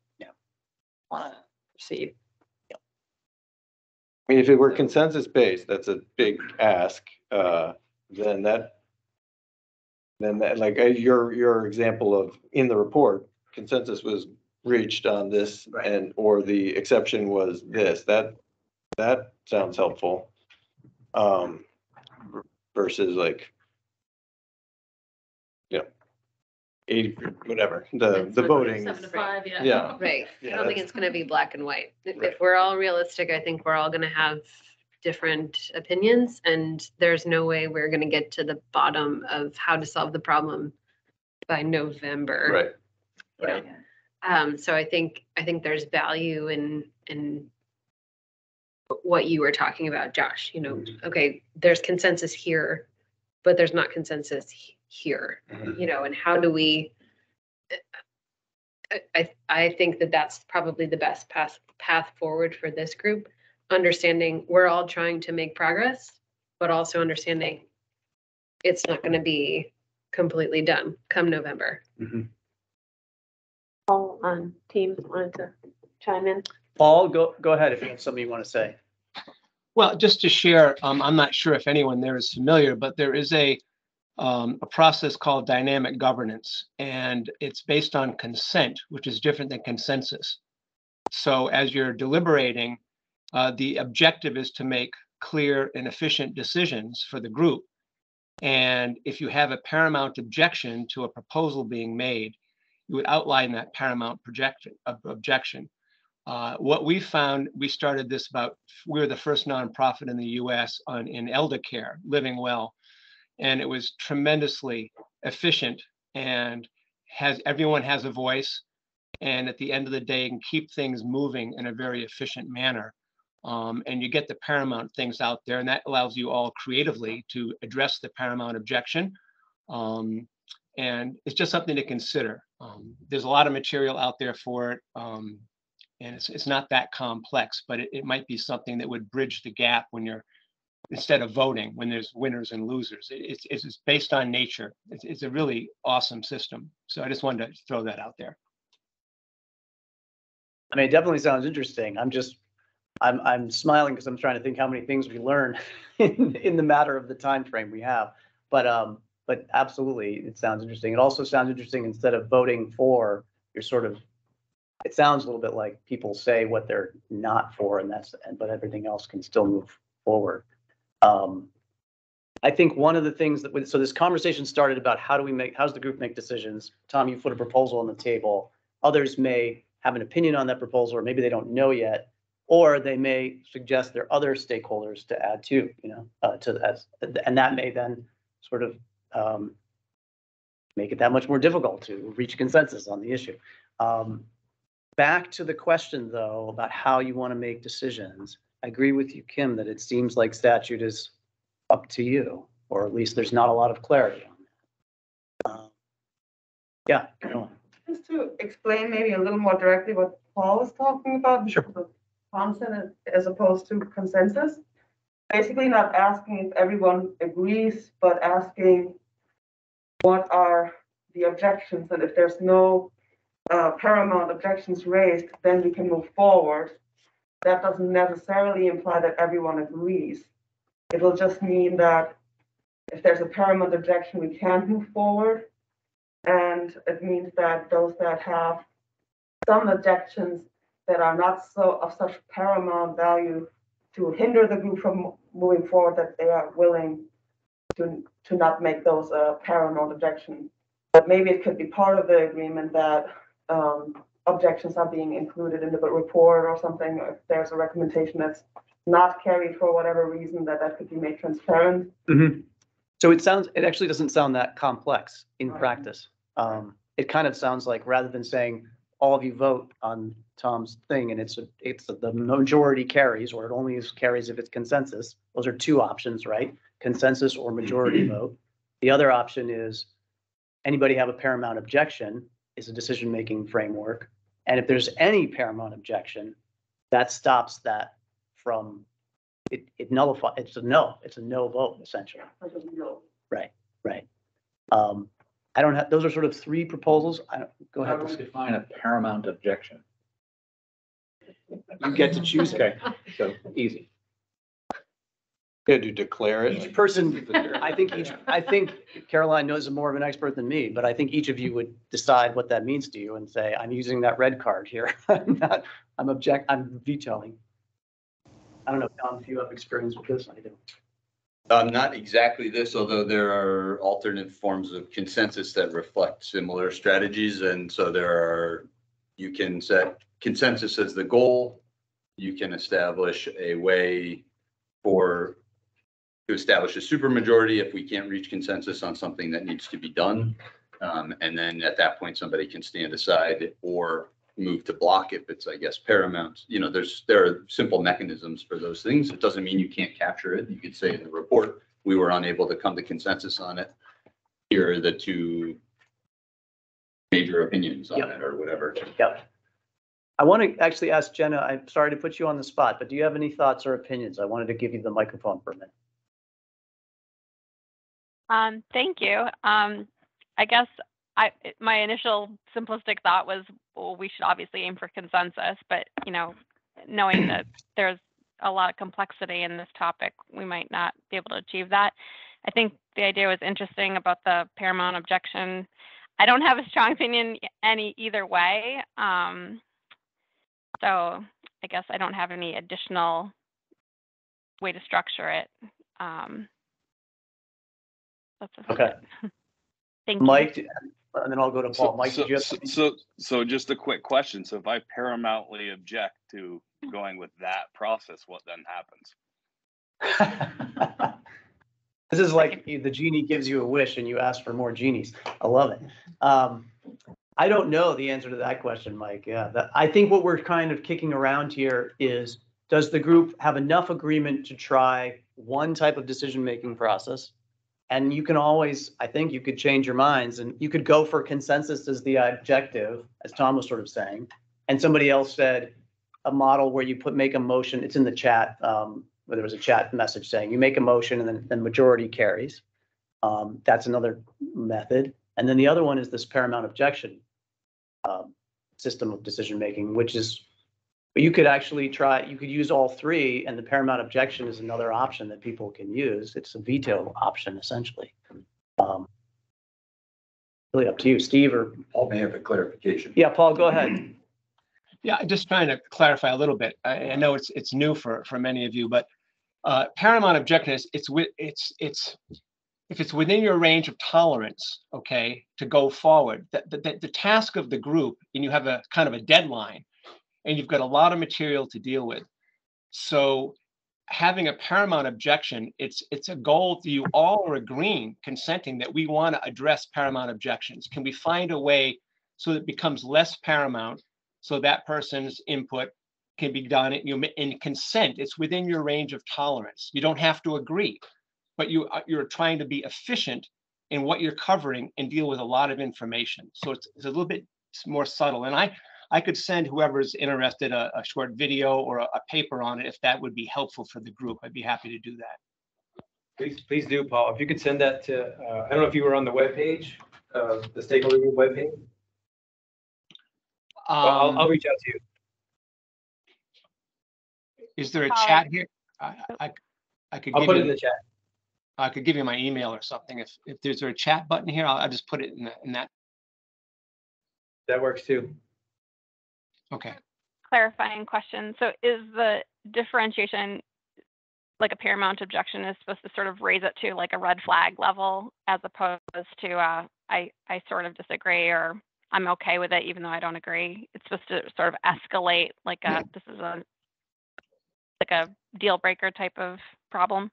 want to proceed.
I mean, if it were consensus based, that's a big ask, then that, like your example of in the report, consensus was reached on this and, or the exception was this, that sounds helpful. Versus like, 80, whatever, the voting.
7 to 5, yeah.
Yeah.
Right. I
Yeah,
don't think it's gonna be black and white. If we're all realistic, I think we're all gonna have different opinions, and there's no way we're gonna get to the bottom of how to solve the problem by November.
Right.
You know? So I think there's value in what you were talking about, Josh. You know, okay, there's consensus here, but there's not consensus here. You know, and how do we? I think that's probably the best path forward for this group. Understanding we're all trying to make progress, but also understanding it's not going to be completely done come November.
Paul on Teams wanted to chime in.
Paul, go ahead if you have something you want to say.
Well, just to share, I'm not sure if anyone there is familiar, but there is a process called dynamic governance, and it's based on consent, which is different than consensus. So as you're deliberating, the objective is to make clear and efficient decisions for the group. And if you have a paramount objection to a proposal being made, you would outline that paramount objection. What we found, we started this we were the first nonprofit in the US in elder care, living well. And it was tremendously efficient and everyone has a voice. And at the end of the day, you can keep things moving in a very efficient manner. And you get the paramount things out there, and that allows you all creatively to address the paramount objection. And it's just something to consider. There's a lot of material out there for it. And it's not that complex, but it might be something that would bridge the gap when instead of voting, when there's winners and losers. It's based on nature. It's a really awesome system. So I just wanted to throw that out there.
I mean, it definitely sounds interesting. I'm smiling because I'm trying to think how many things we learn in the matter of the time frame we have. But absolutely, it sounds interesting. It also sounds interesting instead of voting for, it sounds a little bit like people say what they're not for, but everything else can still move forward. I think one of the things so this conversation started about how's the group make decisions? Tom, you put a proposal on the table. Others may have an opinion on that proposal, or maybe they don't know yet, or they may suggest there are other stakeholders to add to, and that may then sort of make it that much more difficult to reach consensus on the issue. Back to the question, though, about how you want to make decisions. I agree with you, Kim, that it seems like statute is up to you, or at least there's not a lot of clarity on that. Yeah, go on.
Just to explain maybe a little more directly what Paul was talking about, sure. Consent as opposed to consensus. Basically not asking if everyone agrees, but asking what are the objections, and if there's no paramount objections raised, then we can move forward. That doesn't necessarily imply that everyone agrees. It will just mean that if there's a paramount objection, we can move forward. And it means that those that have some objections that are not of such paramount value to hinder the group from moving forward, that they are willing to not make those paramount objections. But maybe it could be part of the agreement that objections are being included in the report or something. If there's a recommendation that's not carried for whatever reason, that could be made transparent.
Mm-hmm. So it actually doesn't sound that complex in practice. It kind of sounds like, rather than saying all of you vote on Tom's thing and it's the majority carries, or it only carries if it's consensus. Those are two options, right? Consensus or majority vote. The other option is anybody have a paramount objection is a decision-making framework. And if there's any paramount objection, that stops that from, it nullifies, it's a no vote essentially. right. I don't have, those are sort of three proposals. Go
How
ahead.
do we define a paramount objection?
You get to choose it.
Okay, so easy.
Yeah, to declare it.
Each person, I think Caroline knows more of an expert than me, but I think each of you would decide what that means to you and say, I'm using that red card here. I'm vetoing. I don't know, Tom, if you have experience with this, I do.
Not exactly this, although there are alternate forms of consensus that reflect similar strategies. And so you can set consensus as the goal. You can establish a way to establish a supermajority if we can't reach consensus on something that needs to be done. And then at that point, somebody can stand aside or move to block if it's, I guess, paramount. You know, there are simple mechanisms for those things. It doesn't mean you can't capture it. You could say in the report, we were unable to come to consensus on it. Here are the two major opinions on it or whatever.
Yep. I want to actually ask Jenna, I'm sorry to put you on the spot, but do you have any thoughts or opinions? I wanted to give you the microphone for a minute.
Thank you. I guess my initial simplistic thought was, well, we should obviously aim for consensus, but knowing that there's a lot of complexity in this topic, we might not be able to achieve that. I think the idea was interesting about the paramount objection. I don't have a strong opinion either way. So I guess I don't have any additional way to structure it.
Okay.
Thank you.
Mike, and then I'll go to Paul. Mike, did you have
So just a quick question. So if I paramountly object to going with that process, what then happens?
This is like the genie gives you a wish and you ask for more genies. I love it. I don't know the answer to that question, Mike. Yeah, I think what we're kind of kicking around here is, does the group have enough agreement to try one type of decision-making process? And you can always, I think you could change your minds and you could go for consensus as the objective, as Tom was sort of saying. And somebody else said a model where you make a motion, it's in the chat, where there was a chat message saying you make a motion and then the majority carries. That's another method. And then the other one is this paramount objection system of decision-making, which is, you could actually you could use all three, and the paramount objection is another option that people can use. It's a veto option, essentially. Really up to you, Steve, or
Paul may have a clarification.
Yeah, Paul, go ahead.
Yeah, just trying to clarify a little bit. I know it's new for many of you, but paramount objection is if it's within your range of tolerance, okay, to go forward. The task of the group, and you have a kind of a deadline, and you've got a lot of material to deal with. So having a paramount objection, it's a goal that you all are agreeing, consenting that we want to address paramount objections. Can we find a way so that it becomes less paramount, so that person's input can be done in consent? It's within your range of tolerance. You don't have to agree, but you're trying to be efficient in what you're covering and deal with a lot of information. So it's a little bit more subtle. And I could send whoever's interested a short video or a paper on it if that would be helpful for the group. I'd be happy to do that.
Please do, Paul. If you could send that to, I don't know if you were on the webpage, the stakeholder group webpage. I'll reach out to you.
Is there a chat here? I could.
I'll put it in the chat.
I could give you my email or something. If there's a chat button here, I'll just put it in that.
That works too.
Okay.
Clarifying question. So is the differentiation, like a paramount objection is supposed to sort of raise it to like a red flag level, as opposed to I sort of disagree, or I'm okay with it even though I don't agree? It's supposed to sort of escalate like this is like a deal breaker type of problem.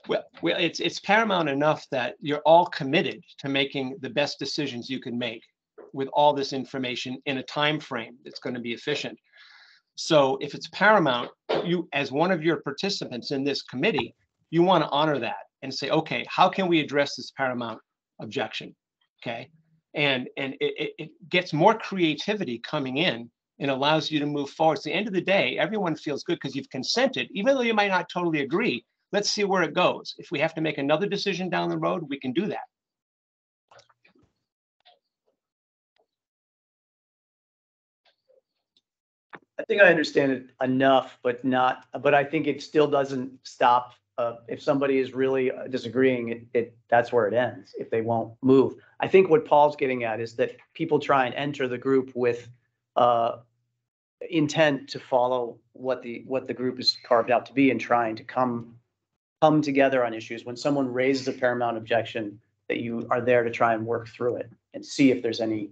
Well, it's paramount enough that you're all committed to making the best decisions you can make with all this information in a time frame that's going to be efficient. So if it's paramount, you, as one of your participants in this committee, you want to honor that and say, okay, how can we address this paramount objection? Okay. And it gets more creativity coming in and allows you to move forward. So at the end of the day, everyone feels good because you've consented, even though you might not totally agree, let's see where it goes. If we have to make another decision down the road, we can do that.
I think I understand it enough, but I think it still doesn't stop. If somebody is really disagreeing, that's where it ends, if they won't move. I think what Paul's getting at is that people try and enter the group with intent to follow what the group is carved out to be and trying to come together on issues. When someone raises a paramount objection, that you are there to try and work through it and see if there's any,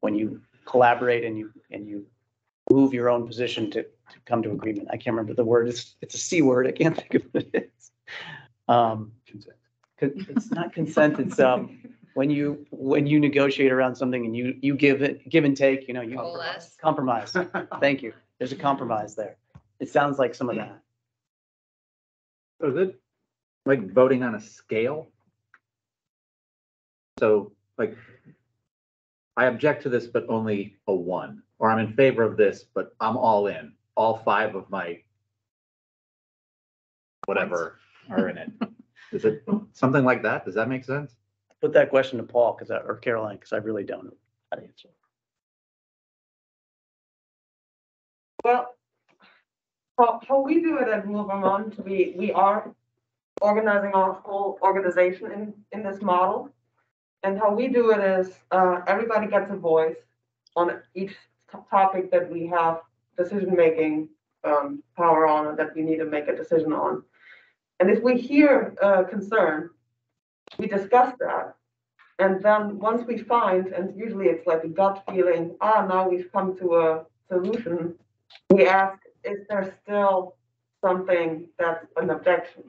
when you collaborate and you move your own position to come to agreement. I can't remember the word. It's a C word. I can't think of what it is. Consent. It's not consent. It's when you negotiate around something and you give and take, you compromise. Thank you. There's a compromise there. It sounds like some of that.
So is it like voting on a scale? So like, I object to this, but only a 1, or I'm in favor of this, but I'm all in. All 5 of my whatever are in it. Is it something like that? Does that make sense?
Put that question to Paul or Caroline, because I really don't know how to answer.
Well, how we do it at Rural Vermont, we are organizing our whole organization in this model. And how we do it is everybody gets a voice on each topic that we have decision-making power on, and that we need to make a decision on. And if we hear concern, we discuss that. And then once we find, and usually it's like a gut feeling, now we've come to a solution, we ask, is there still something that's an objection?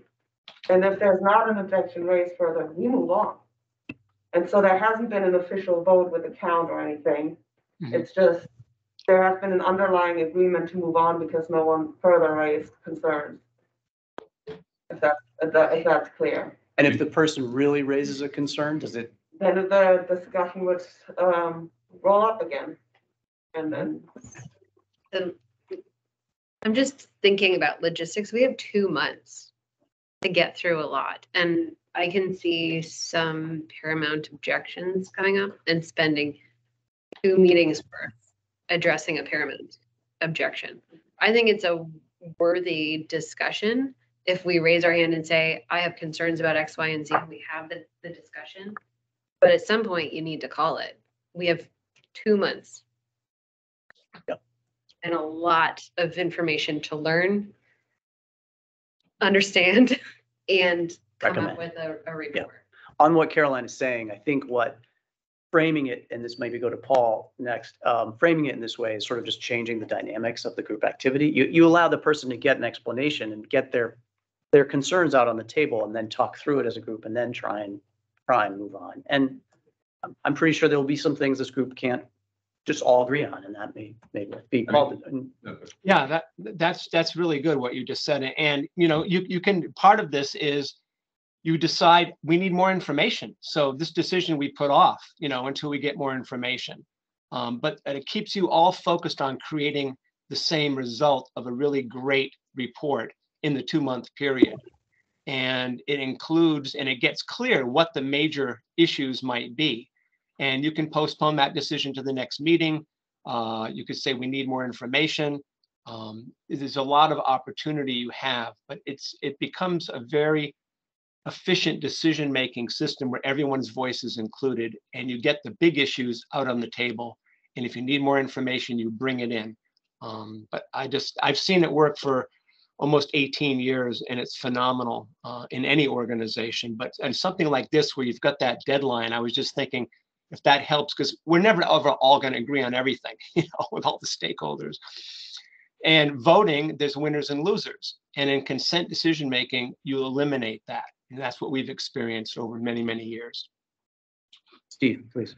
And if there's not an objection raised further, we move on. And so there hasn't been an official vote with a count or anything. Mm-hmm. It's just, there has been an underlying agreement to move on because no one further raised concerns. If that's clear.
And if the person really raises a concern, does it?
Then the discussion would roll up again. And then.
I'm just thinking about logistics. We have 2 months to get through a lot. And I can see some paramount objections coming up and spending 2 meetings worth addressing a paramount objection. I think it's a worthy discussion if we raise our hand and say, I have concerns about X, Y, and Z. We have the discussion, but at some point you need to call it. We have 2 months.
Yep.
And a lot of information to learn, understand, and come up with a report.
Yeah. On what Caroline is saying, I think framing it, and this maybe go to Paul next, framing it in this way is sort of just changing the dynamics of the group activity. You allow the person to get an explanation and get their concerns out on the table and then talk through it as a group and then try and move on. And I'm pretty sure there will be some things this group can't just all agree on, and that may be called.
Yeah, that's really good what you just said. And you can, part of this is you decide we need more information. So this decision we put off, until we get more information. But it keeps you all focused on creating the same result of a really great report in the 2-month period. And it includes, and it gets clear what the major issues might be. And you can postpone that decision to the next meeting. You could say we need more information. There's a lot of opportunity you have, but it becomes a very efficient decision-making system where everyone's voice is included and you get the big issues out on the table. And if you need more information, you bring it in. But I've seen it work for almost 18 years and it's phenomenal in any organization. And something like this where you've got that deadline, I was just thinking if that helps, because we're never ever all going to agree on everything, with all the stakeholders. And voting, there's winners and losers. And in consent decision-making, you eliminate that. And that's what we've experienced over many, many years.
Steve, please.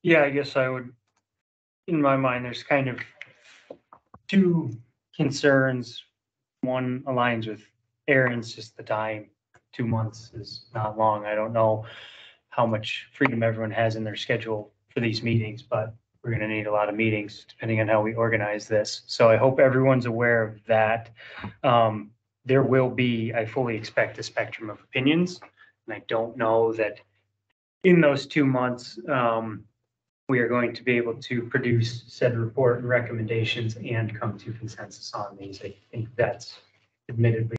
Yeah, I guess I would, in my mind, there's kind of 2 concerns. One aligns with Aaron's, just the time. 2 months is not long. I don't know how much freedom everyone has in their schedule for these meetings, but we're going to need a lot of meetings depending on how we organize this. So I hope everyone's aware of that. there will be, I fully expect a spectrum of opinions. And I don't know that in those 2 months, we are going to be able to produce said report and recommendations and come to consensus on these. I think that's admittedly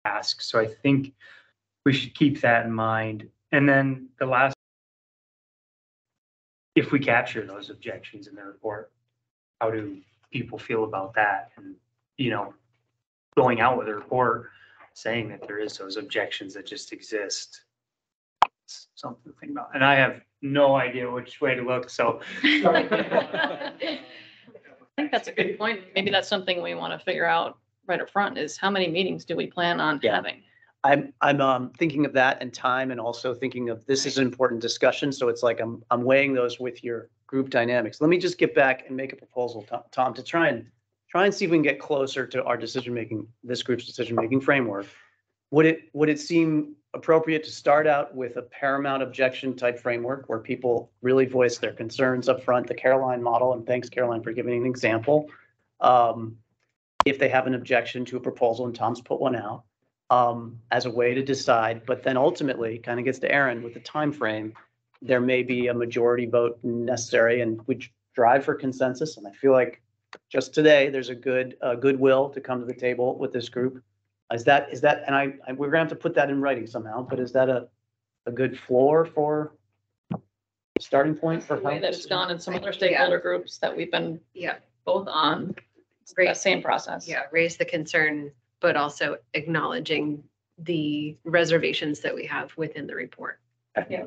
asked. So I think we should keep that in mind. And then the last, if we capture those objections in the report, how do people feel about that? And, you know, going out with a report saying that there is those objections that just exist. It's something to think about. And I have no idea which way to look, so.
I think that's a good point. Maybe that's something we want to figure out right up front is how many meetings do we plan on having?
I'm thinking of that and time, and also thinking of this is an important discussion. So it's like I'm weighing those with your group dynamics. Let me just get back and make a proposal, Tom, to try and see if we can get closer to our this group's decision-making framework. Would it seem appropriate to start out with a paramount objection type framework where people really voice their concerns up front, the Caroline model, and thanks Caroline for giving an example. If they have an objection to a proposal, and Tom's put one out, as a way to decide, but then ultimately kind of gets to Aaron with the time frame. There may be a majority vote necessary, and we drive for consensus. And I feel like just today there's a goodwill to come to the table with this group. Is that and we're gonna have to put that in writing somehow. But is that a good floor for starting point for
The way that it's gone in some other stakeholder groups that we've been both on. It's the same process.
Yeah, raise the concern, but also acknowledging the reservations that we have within the report.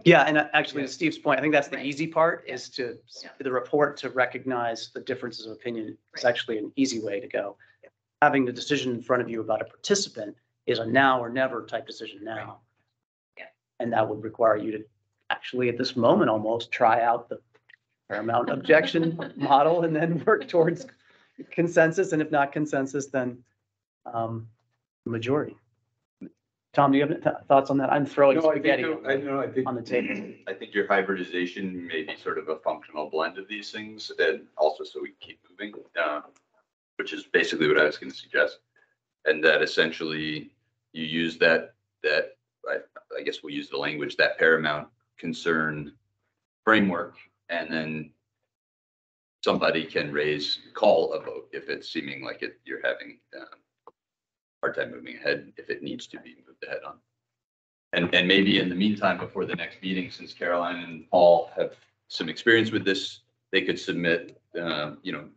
Yeah, and actually to Steve's point, I think that's the easy part is to the report to recognize the differences of opinion. It's actually an easy way to go. Having the decision in front of you about a participant is a now or never type decision now.
Yeah.
And that would require you to actually at this moment almost try out the paramount objection model and then work towards consensus. And if not consensus, then majority. Tom, do you have thoughts on that? I'm throwing spaghetti on the table.
I think your hybridization may be sort of a functional blend of these things, and also so we can keep moving, which is basically what I was going to suggest. And that essentially you use that I guess we'll use the language, that paramount concern framework, and then somebody can call a vote if it's seeming like you're having hard time moving ahead, if it needs to be moved ahead on. And maybe in the meantime, before the next meeting, since Caroline and Paul have some experience with this, they could submit,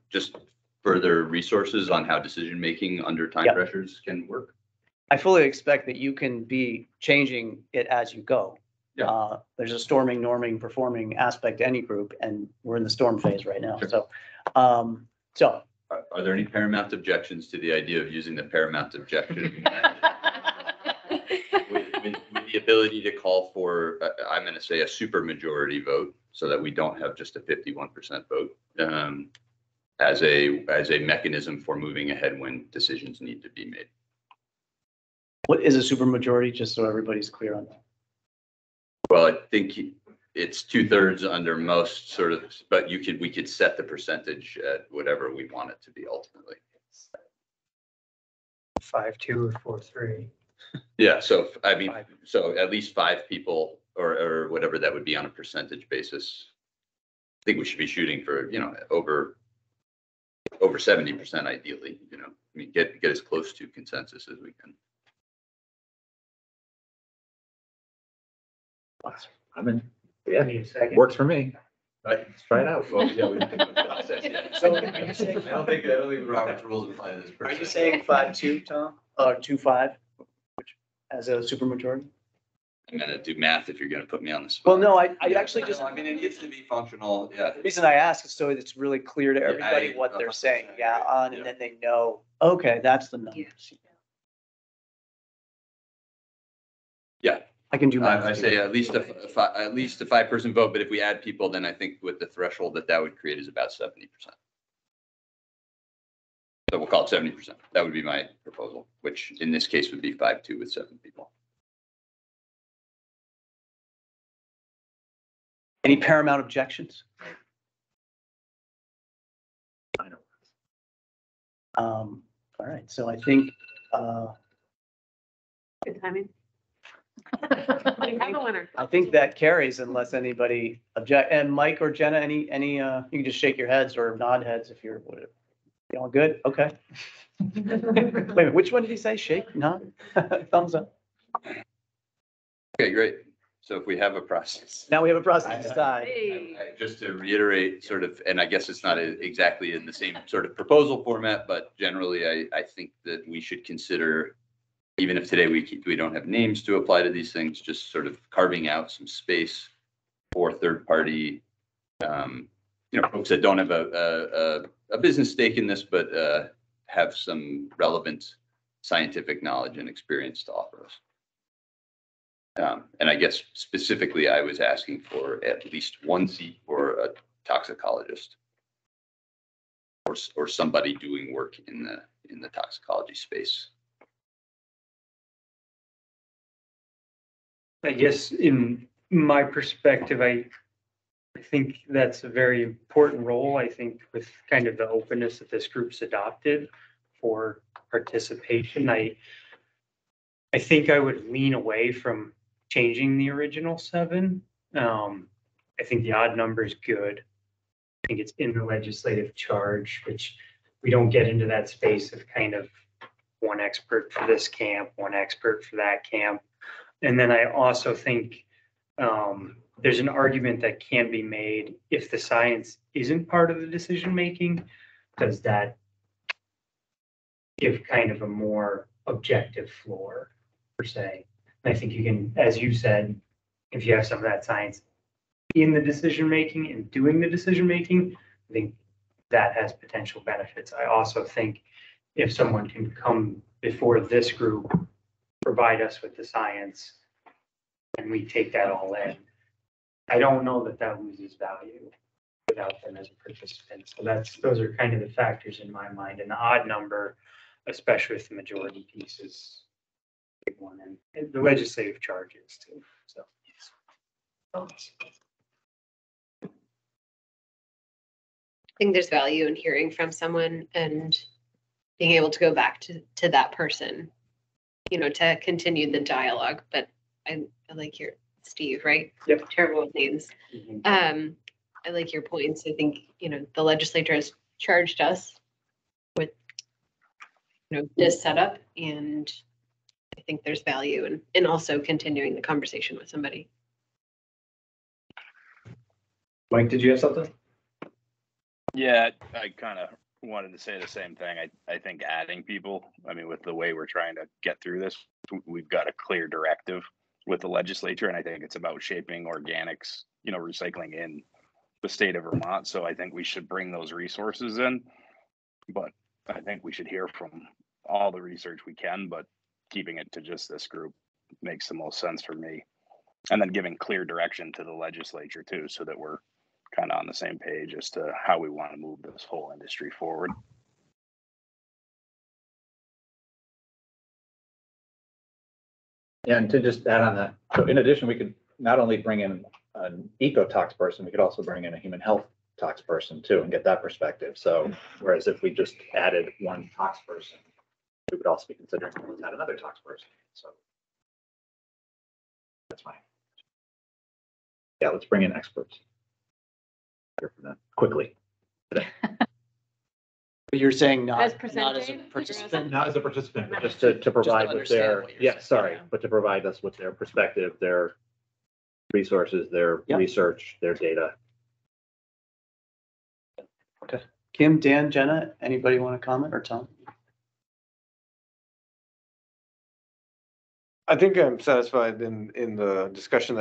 just further resources on how decision-making under time pressures can work.
I fully expect that you can be changing it as you go. Yeah. There's a storming, norming, performing aspect to any group, and we're in the storm phase right now. Sure. So,
Are there any paramount objections to the idea of using the paramount objection? with the ability to call for, I'm going to say a supermajority vote so that we don't have just a 51% vote as a mechanism for moving ahead when decisions need to be made.
What is a supermajority, just so everybody's clear on that?
Well, I think it's 2/3 under most sort of, but we could set the percentage at whatever we want it to be ultimately.
5-2 or 4-3.
Yeah, so I mean, so at least 5 people or whatever that would be on a percentage basis. I think we should be shooting for, over 70% ideally, I mean, get as close to consensus as we can.
I'm in. Yeah, works for me.
Right.
Let's try it out.
Well, yeah, we can do the process, yeah. So I don't think Robert's rules apply to this.
Are you saying 5-2, Tom? Or 2-5, which as a supermajority?
I'm gonna do math if you're gonna put me on the spot.
Well, no, I actually just.
I mean, it needs to be functional. Yeah.
The reason I ask is so it's really clear to everybody what they're saying. And then they know. Okay, that's the numbers.
Yeah.
I can do math.
I say at least a 5-person vote, but if we add people, then I think with the threshold that would create is about 70%. So we'll call it 70%. That would be my proposal, which in this case would be 5-2 with 7 people.
Any paramount objections? I know. All right, so I think
Good timing. We have a winner.
I think that carries unless anybody object. And Mike or Jenna, any, you can just shake your heads or nod heads if you're, you all good? Okay. Wait a minute, which one did he say? Shake, nod, thumbs up.
Okay, great. So if we have a process.
Now we have a process to decide.
Just to reiterate, sort of, and I guess it's not exactly in the same sort of proposal format, but generally, I think that we should consider, even if today we don't have names to apply to these things, just sort of carving out some space for third party, folks that don't have a business stake in this, but have some relevant scientific knowledge and experience to offer us. And I guess specifically, I was asking for at least one seat for a toxicologist or somebody doing work in the toxicology space.
I guess in my perspective, I think that's a very important role. I think with kind of the openness that this group's adopted for participation, I think I would lean away from changing the original 7. I think the odd number is good. I think it's in the legislative charge, which we don't get into that space of kind of one expert for this camp, one expert for that camp. And then I also think there's an argument that can be made if the science isn't part of the decision-making, does that give kind of a more objective floor per se? I think you can, as you said, if you have some of that science in the decision-making and doing the decision-making, I think that has potential benefits. I also think if someone can come before this group, provide us with the science, and we take that all in, I don't know that loses value without them as a participant. So those are kind of the factors in my mind. And the odd number, especially with the majority piece, is big one, and the legislative charges too. So
I think there's value in hearing from someone and being able to go back to that person, to continue the dialogue. But I like your Steve, right?
Yep.
Terrible with names.
Mm-hmm.
I like your points. I think, the legislature has charged us with, this setup, and I think there's value in also continuing the conversation with somebody.
Mike, did you have something?
Yeah, I kind of wanted to say the same thing. I think adding people, with the way we're trying to get through this, we've got a clear directive with the legislature, and I think it's about shaping organics, recycling in the state of Vermont. So I think we should bring those resources in, but I think we should hear from all the research we can, but keeping it to just this group makes the most sense for me. And then giving clear direction to the legislature too, so that we're kind of on the same page as to how we want to move this whole industry forward.
Yeah, and to just add on that, so in addition, we could not only bring in an ecotox person, we could also bring in a human health tox person too and get that perspective. So whereas if we just added one tox person, we would also be considering add another tox person. So that's fine. Yeah, let's bring in experts. Quickly.
But you're saying not
As
as a
presented?
participant?
Not as a participant, but just to provide with
understand
their,
what you're saying.
but to provide us with their perspective, their resources, their
Yep.
research, their data.
Okay. Kim, Dan, Jenna, anybody want to comment, or Tom?
I think I'm satisfied in the discussion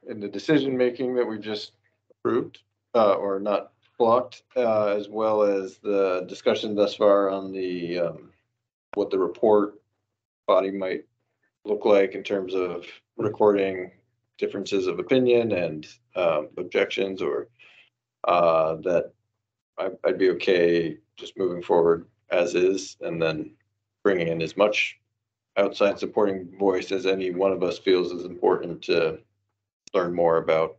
in the decision making that we just approved, or not blocked, as well as the discussion thus far on the, what the report body might look like in terms of recording differences of opinion and objections, or that I'd be okay just moving forward as is, and then bringing in as much outside supporting voice as any one of us feels is important to learn more about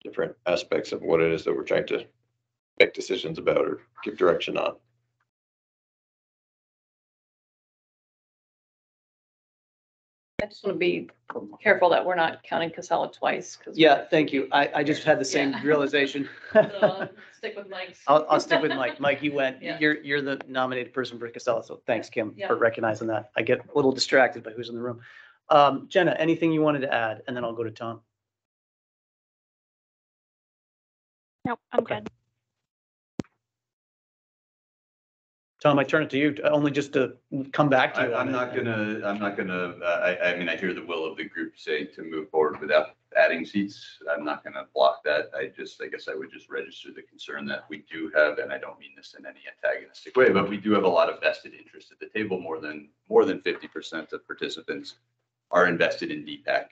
different aspects of what it is that we're trying to make decisions about or give direction on.
I just want to be careful that we're not counting Casella twice.
Yeah, thank you. I just had the same realization.
So stick with Mike's.
I'll stick with Mike. Mike, you went,
Yeah.
you're the nominated person for Casella, so thanks, Kim,
Yeah.
for recognizing that. I get a little distracted by who's in the room. Jenna, anything you wanted to add? And then I'll go to Tom.
Nope, I'm good.
Tom, I turn it to you, only just to come back to you.
I'm not gonna, I mean, I hear the will of the group say to move forward without adding seats. I'm not gonna block that. I guess I would just register the concern that we do have, and I don't mean this in any antagonistic way, but we do have a lot of vested interest at the table. More than 50% of participants are invested in DPAC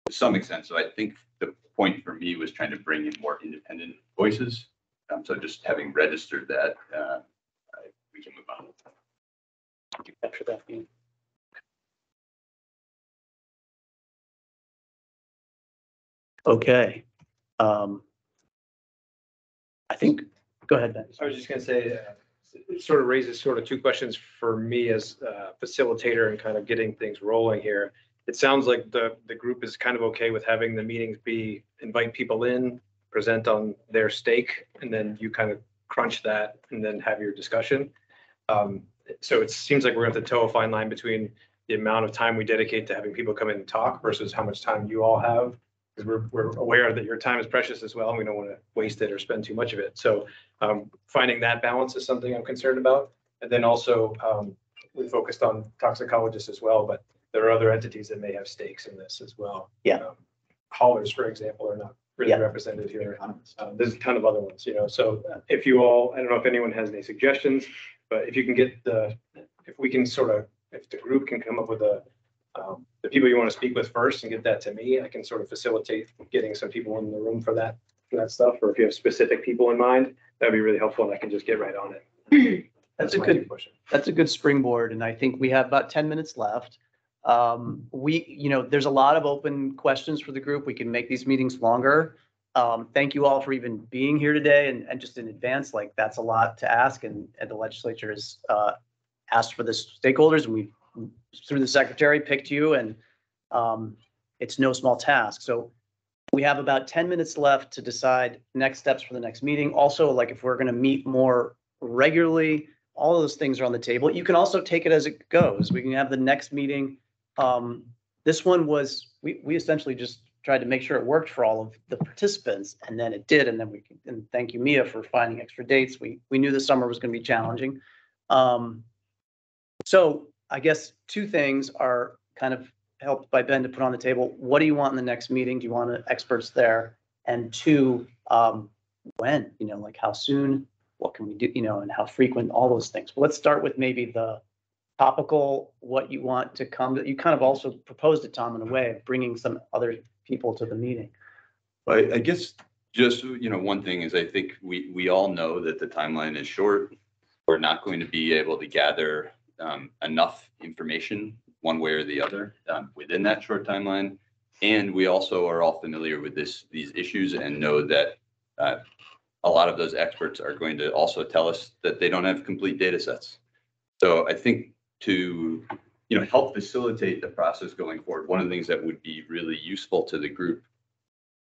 to some extent. So I think the point for me was trying to bring in more independent voices. So just having registered that, we can move on.
Capture that. Okay. I think, go ahead, Ben.
I was just gonna say, it sort of raises sort of two questions for me as a facilitator and kind of getting things rolling here. It sounds like the group is kind of okay with having the meetings be, invite people in, present on their stake, and then you kind of crunch that and then have your discussion. So it seems like we're going to toe a fine line between the amount of time we dedicate to having people come in and talk versus how much time you all have. Because we're aware that your time is precious as well, and we don't want to waste it or spend too much of it. So finding that balance is something I'm concerned about. And then also we focused on toxicologists as well, but there are other entities that may have stakes in this as well.
Yeah.
Haulers, for example, are not really represented here. There's a ton of other ones, So if you all, I don't know if anyone has any suggestions, but if you can get if we can sort of, if the group can come up with the people you want to speak with first and get that to me, I can sort of facilitate getting some people in the room for that stuff. Or if you have specific people in mind, that'd be really helpful, and I can just get right on it.
That's a good springboard, and I think we have about 10 minutes left. There's a lot of open questions for the group. We can make these meetings longer. Thank you all for even being here today, and just in advance, like that's a lot to ask, and the legislature has asked for the stakeholders, and we, through the secretary, picked you, and it's no small task. So we have about 10 minutes left to decide next steps for the next meeting. Also, like if we're going to meet more regularly, all of those things are on the table. You can also take it as it goes. We can have the next meeting. This one was, we essentially just tried to make sure it worked for all of the participants, and then it did. And then and thank you, Mia, for finding extra dates. We knew the summer was going to be challenging. So I guess two things are kind of helped by Ben to put on the table. What do you want in the next meeting? Do you want experts there? And two, when, like how soon, what can we do, and how frequent, all those things. But let's start with maybe the topical, what you want to come to. You kind of also proposed it, Tom, in a way of bringing some other people to the meeting.
I guess just, one thing is I think we all know that the timeline is short. We're not going to be able to gather enough information one way or the other within that short timeline. And we also are all familiar with these issues and know that a lot of those experts are going to also tell us that they don't have complete data sets. So I think to help facilitate the process going forward, one of the things that would be really useful to the group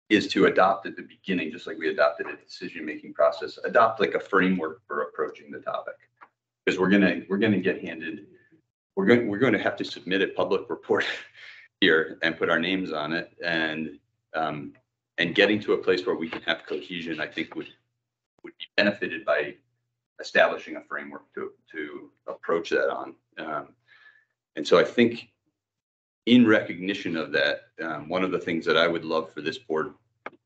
is to adopt at the beginning, just like we adopted a decision-making process, adopt like a framework for approaching the topic. Because we're gonna get handed, we're going to have to submit a public report here and put our names on it, and getting to a place where we can have cohesion, I think would be benefited by establishing a framework to approach that on. And so I think in recognition of that, one of the things that I would love for this board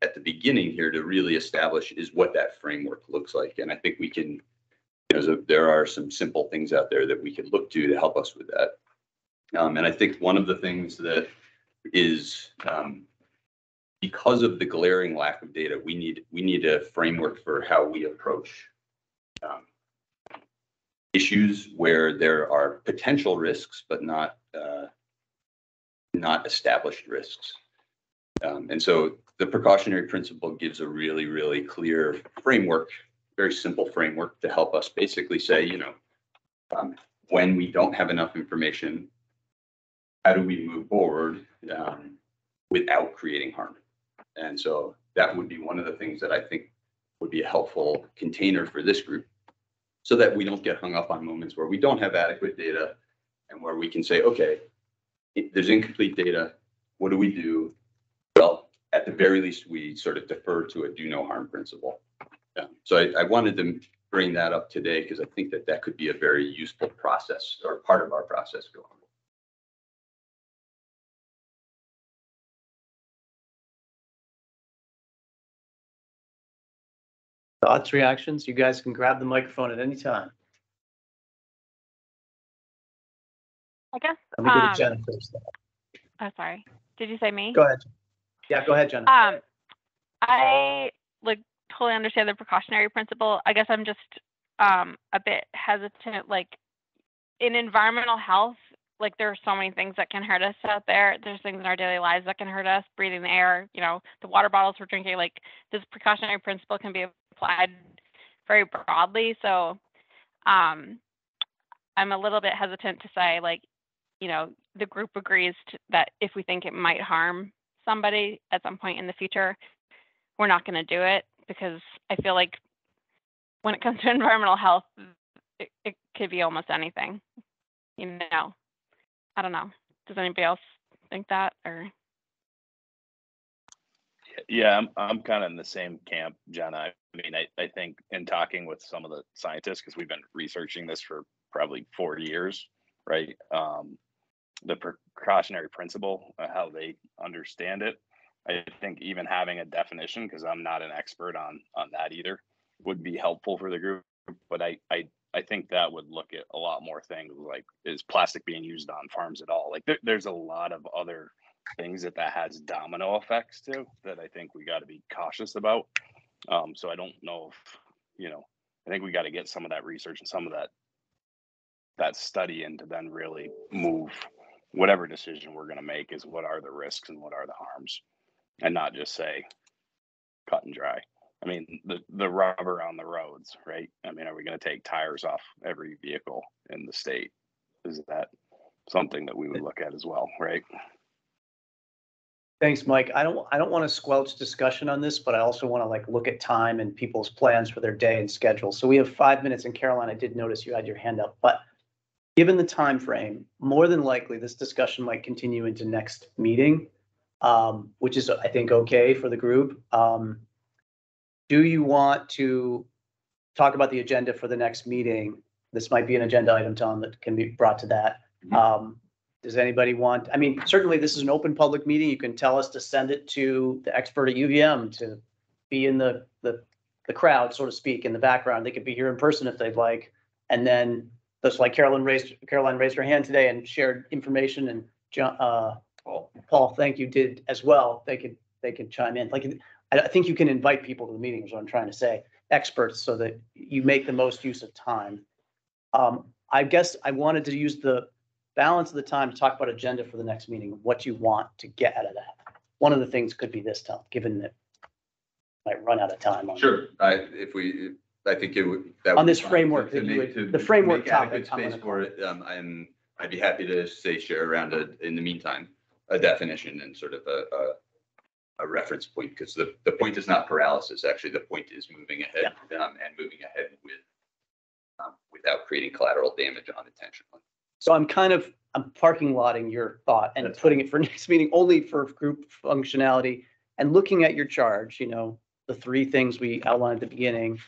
at the beginning here to really establish is what that framework looks like. And I think we can, there are some simple things out there that we can look to help us with that. And I think one of the things that is, because of the glaring lack of data, we need a framework for how we approach issues where there are potential risks, but not established risks. And so the precautionary principle gives a really, really clear framework, very simple framework to help us basically say, when we don't have enough information, how do we move forward without creating harm? And so that would be one of the things that I think would be a helpful container for this group, so that we don't get hung up on moments where we don't have adequate data and where we can say, okay, there's incomplete data. What do we do? Well, at the very least, we sort of defer to a do no harm principle. Yeah. So I wanted to bring that up today because I think that could be a very useful process or part of our process going forward.
Thoughts, reactions? You guys can grab the microphone at any time.
I guess.
Let me go to Jenna first.
Oh, sorry. Did you say me?
Go ahead. Yeah, go ahead, Jenna.
I like totally understand the precautionary principle. I guess I'm just a bit hesitant. Like in environmental health, like there are so many things that can hurt us out there. There's things in our daily lives that can hurt us. Breathing the air, you know, the water bottles we're drinking. Like this precautionary principle can be applied very broadly. So I'm a little bit hesitant to say, like, you know, the group agrees that if we think it might harm somebody at some point in the future, we're not going to do it, because I feel like when it comes to environmental health, it could be almost anything, you know. I don't know. Does anybody else think that? Or
yeah, I'm kind of in the same camp, Jenna. I mean, I think in talking with some of the scientists, because we've been researching this for probably 40 years, right? The precautionary principle, how they understand it, I think even having a definition, because I'm not an expert on that either, would be helpful for the group. But I think that would look at a lot more things, like, is plastic being used on farms at all? Like there's a lot of other things that has domino effects too, that I think we got to be cautious about. So I don't know if, you know, I think we got to get some of that research and some of that study in to then really move whatever decision we're going to make is what are the risks and what are the harms, and not just say cut and dry. I mean, the rubber on the roads, right? I mean, are we going to take tires off every vehicle in the state? Is that something that we would look at as well, right?
Thanks, Mike. I don't want to squelch discussion on this, but I also want to like look at time and people's plans for their day and schedule. So we have 5 minutes, and Caroline, I did notice you had your hand up, but given the time frame, more than likely this discussion might continue into next meeting, which is, I think, okay for the group. Do you want to talk about the agenda for the next meeting? This might be an agenda item, Tom, that can be brought to that. Does anybody want, I mean, certainly this is an open public meeting. You can tell us to send it to the expert at UVM to be in the crowd, so to speak, in the background. They could be here in person if they'd like. And then just like Caroline raised her hand today and shared information, and John, Paul, thank you, did as well. They could chime in. Like, I think you can invite people to the meeting, is what I'm trying to say, experts, so that you make the most use of time. I guess I wanted to use the balance of the time to talk about agenda for the next meeting, what you want to get out of that. One of the things could be this, Tom, given that I might run out of time on
Sure. I think it would. That
on
would
this
be fine
framework
to
that
make-
you would,
to
the framework
make adequate
topic.
space for it. I'd be happy to say share around in the meantime, a definition and sort of a reference point, because the point is not paralysis. Actually, the point is moving ahead, and moving ahead without creating collateral damage unintentionally.
So I'm parking lotting your thought and putting it for next meeting only for group functionality, and looking at your charge, you know, the 3 things we outlined at the beginning.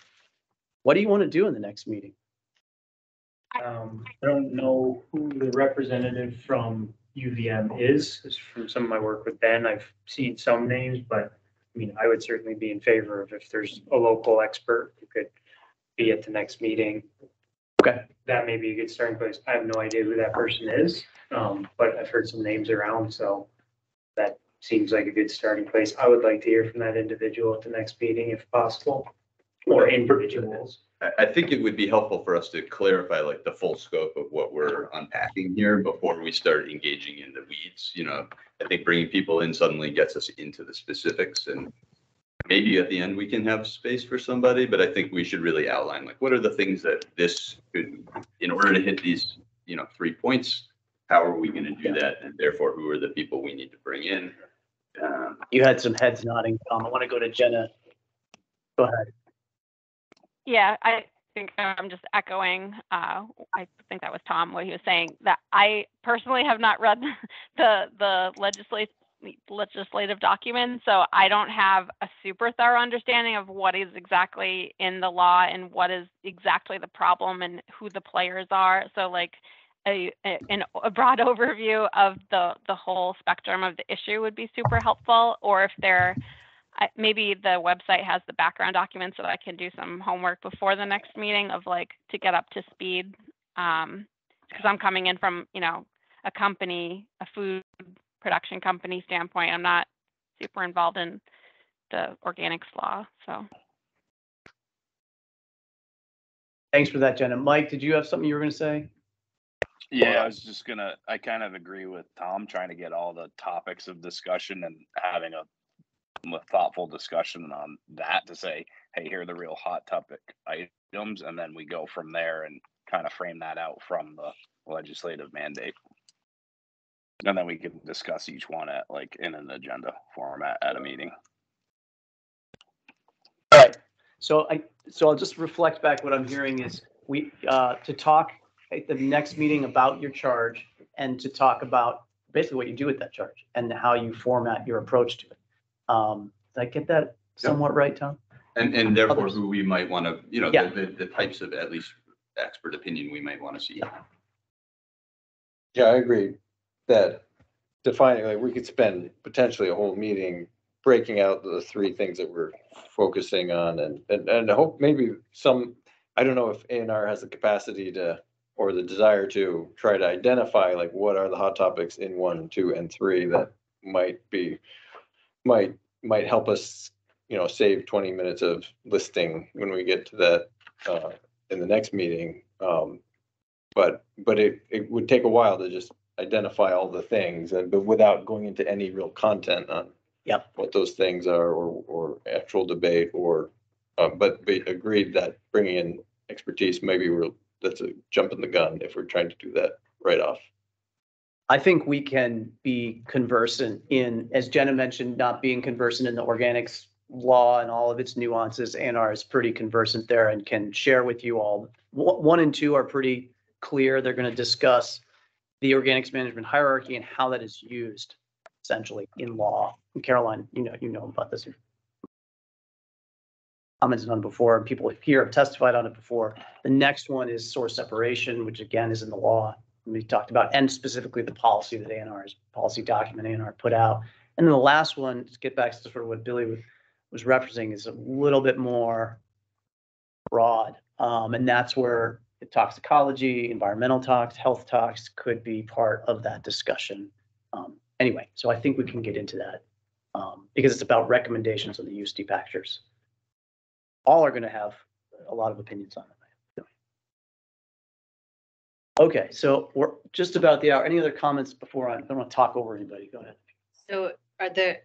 What do you want to do in the next meeting?
I don't know who the representative from UVM is. 'Cause from some of my work with Ben, I've seen some names, but I mean, I would certainly be in favor of if there's a local expert who could be at the next meeting.
Okay.
That may be a good starting place. I have no idea who that person is, but I've heard some names around, so that seems like a good starting place. I would like to hear from that individual at the next meeting if possible, or individuals.
I think it would be helpful for us to clarify like the full scope of what we're unpacking here before we start engaging in the weeds. You know, I think bringing people in suddenly gets us into the specifics, and maybe at the end we can have space for somebody, but I think we should really outline like what are the things that this could, in order to hit these, you know, 3 points, how are we gonna do that? And therefore, who are the people we need to bring in?
You had some heads nodding, Tom. I want to go to Jenna. Go ahead.
Yeah, I think I'm just echoing, I think that was Tom, what he was saying, that I personally have not read the legislative document, so I don't have a super thorough understanding of what is exactly in the law and what is exactly the problem and who the players are. So like a broad overview of the whole spectrum of the issue would be super helpful, or if there maybe the website has the background documents so that I can do some homework before the next meeting of like to get up to speed. Because I'm coming in from, you know, a company, a food production company standpoint. I'm not super involved in the organics law, so.
Thanks for that, Jenna. Mike, did you have something you were going to say?
Yeah, I was just gonna, I kind of agree with Tom, trying to get all the topics of discussion and having a thoughtful discussion on that to say, hey, here are the real hot topic items, and then we go from there and kind of frame that out from the legislative mandate. And then we can discuss each one at like in an agenda format at a meeting.
All right. So I'll just reflect back. What I'm hearing is we to talk at the next meeting about your charge and to talk about basically what you do with that charge and how you format your approach to it. Did I get that somewhat right, Tom?
And therefore who we might want to, you know, the types of at least expert opinion we might want to see.
Yeah, I agree that defining, like we could spend potentially a whole meeting breaking out the three things that we're focusing on and hope maybe some, I don't know if A&R has the capacity to, or the desire to try to identify like what are the hot topics in 1, 2, and 3 that might help us, you know, save 20 minutes of listing when we get to that in the next meeting. But it would take a while to just identify all the things, but without going into any real content on what those things are or actual debate or. But we agreed that bringing in expertise, maybe that's a jump in the gun if we're trying to do that right off.
I think we can be conversant in, as Jenna mentioned, not being conversant in the organics law and all of its nuances. A&R is pretty conversant there and can share with you all. 1 and 2 are pretty clear. They're going to discuss the organics management hierarchy and how that is used essentially in law. And Caroline, you know about this. Commented on it before, and people here have testified on it before. The next one is source separation, which again is in the law. We talked about, and specifically the policy that A&R's policy document A&R put out. And then the last one, to get back to sort of what Billy was referencing, is a little bit more broad. And that's where the toxicology, environmental tox, health tox could be part of that discussion. Anyway, so I think we can get into that because it's about recommendations on the use depackagers. All are going to have a lot of opinions on it. Okay, so we're just about the hour. Any other comments before I don't want to talk over anybody? Go ahead.
So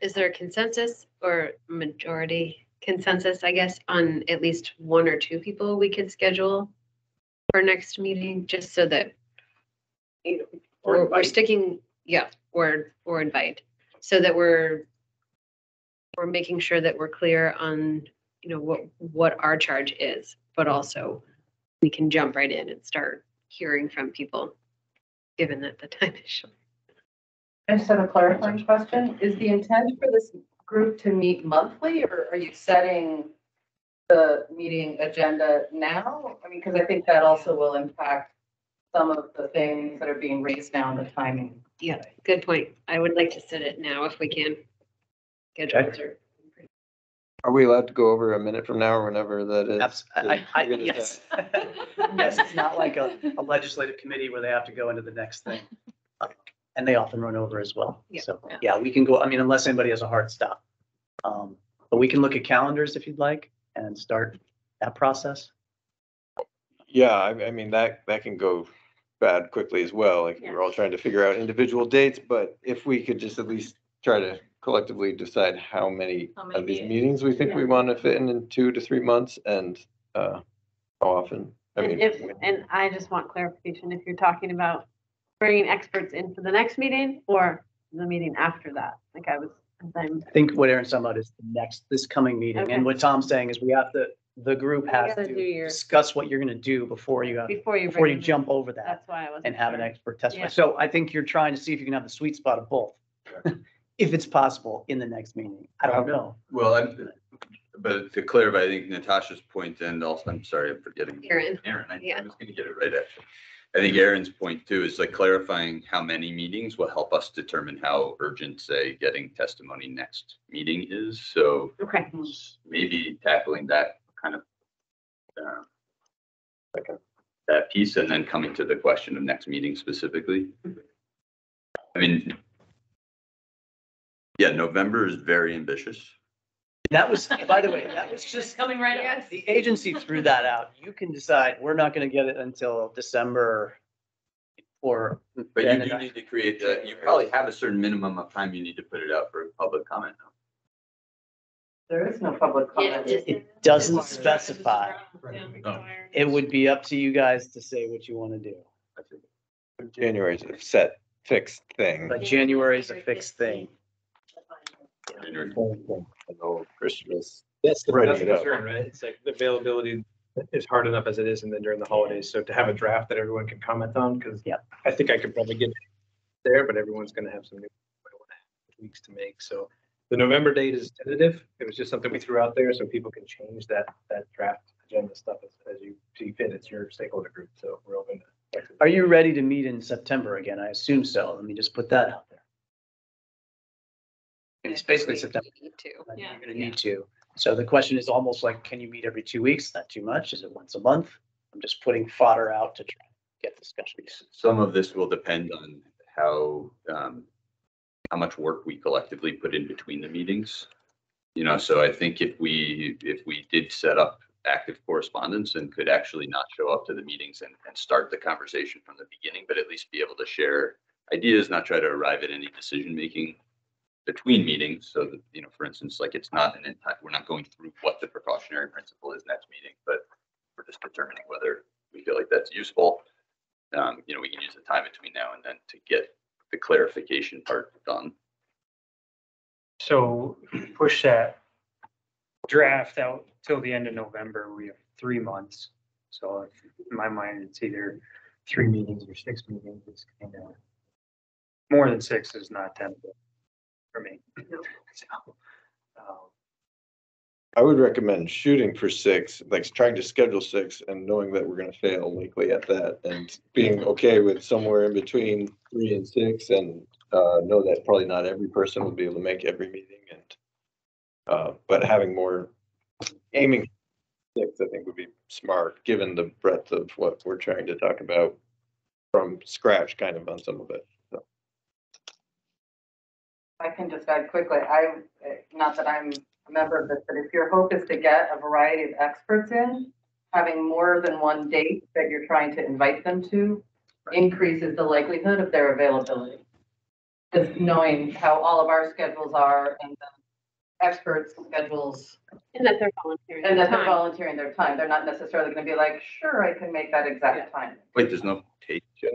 is there a consensus or majority consensus, I guess, on at least 1 or 2 people we could schedule for next meeting, just so that, you know, we're sticking, or invite, so that we're making sure that we're clear on, you know, what our charge is, but also we can jump right in and start hearing from people, given that the time is short.
I just have a clarifying question. Is the intent for this group to meet monthly, or are you setting the meeting agenda now? I mean, because I think that also will impact some of the things that are being raised now, the timing.
Yeah, good point. I would like to set it now if we can.
Are we allowed to go over a minute from now or whenever that is?
Yes. Yes, it's not like a legislative committee where they have to go into the next thing. And they often run over as well. So yeah, we can go, I mean, unless anybody has a hard stop. But we can look at calendars if you'd like and start that process.
Yeah, I mean, that can go bad quickly as well. Like we're all trying to figure out individual dates, but if we could just at least try to collectively decide how many of these meetings we think we want to fit in 2 to 3 months and how often. I mean,
and I just want clarification, if you're talking about
bringing experts in for the next meeting or the meeting after that? Like I
think what Aaron's talking about is this coming meeting.
Okay.
And what Tom's saying is the group has
gotta
to
do your-
discuss what you're gonna do before you
before you
before
bring
you
them in.
jump over that
That's why I wasn't
and have an
sure.
expert testify.
Yeah.
So I think you're trying to see if you can have the sweet spot of both. If it's possible in the next meeting. I don't know.
Well, but to clarify, I think Natasha's point, and also, I'm sorry, I'm forgetting.
Aaron.
I
Yeah.
was gonna get it right, actually. I think Aaron's point too is like clarifying how many meetings will help us determine how urgent, say, getting testimony next meeting is. So
Okay.
maybe tackling that kind of that piece and then coming to the question of next meeting specifically. I mean, yeah, November is very ambitious.
That was, by the way, that was just,
Coming right up.
the agency threw that out. You can decide, we're not gonna get it until December or.
But you do need to create the, you probably have a certain minimum of time you need to put it out for public comment.
There is no public comment.
It doesn't specify. It would be up to you guys to say what you wanna do.
January is a set, fixed thing.
But January is a fixed thing.
Hello, Christmas.
That's the
Writing it up.
concern, right? It's like the availability is hard enough as it is, and then during the holidays, so to have a draft that everyone can comment on, because I think I could probably get there, but everyone's gonna have some new weeks to make, so the November date is tentative. It was just something we threw out there, so people can change that draft agenda stuff as you see fit. It's your stakeholder group, so we're open to.
Are you ready to meet in September again? I assume so. Let me just put that out there. It's basically September.
Need to.
Yeah.
You're gonna need to. So the question is almost like, can you meet every 2 weeks? Not too much. Is it once a month? I'm just putting fodder out to try to get discussions.
Some of this will depend on how much work we collectively put in between the meetings. You know, so I think if we did set up active correspondence and could actually not show up to the meetings and start the conversation from the beginning, but at least be able to share ideas, not try to arrive at any decision-making between meetings. So that, you know, for instance, like it's not we're not going through what the precautionary principle is next meeting, but we're just determining whether we feel like that's useful. You know, we can use the time between now and then to get the clarification part done.
So push that draft out till the end of November. We have 3 months. So in my mind, it's either 3 meetings or 6 meetings. It's kind of more than 6 is not tenable for me. So,
I would recommend shooting for 6, like trying to schedule 6 and knowing that we're gonna fail likely at that and being okay with somewhere in between 3 and 6 and know that probably not every person will be able to make every meeting and but having more aiming 6, I think would be smart, given the breadth of what we're trying to talk about from scratch kind of on some of it. So.
I can just add quickly, not that I'm a member of this, but if your hope is to get a variety of experts in, having more than one date that you're trying to invite them to increases the likelihood of their availability. Just knowing how all of our schedules are and the experts' schedules.
And that they're volunteering.
And that
their
they're
time.
volunteering their time. They're not necessarily gonna be like, sure, I can make that exact time.
Wait, there's no tape yet?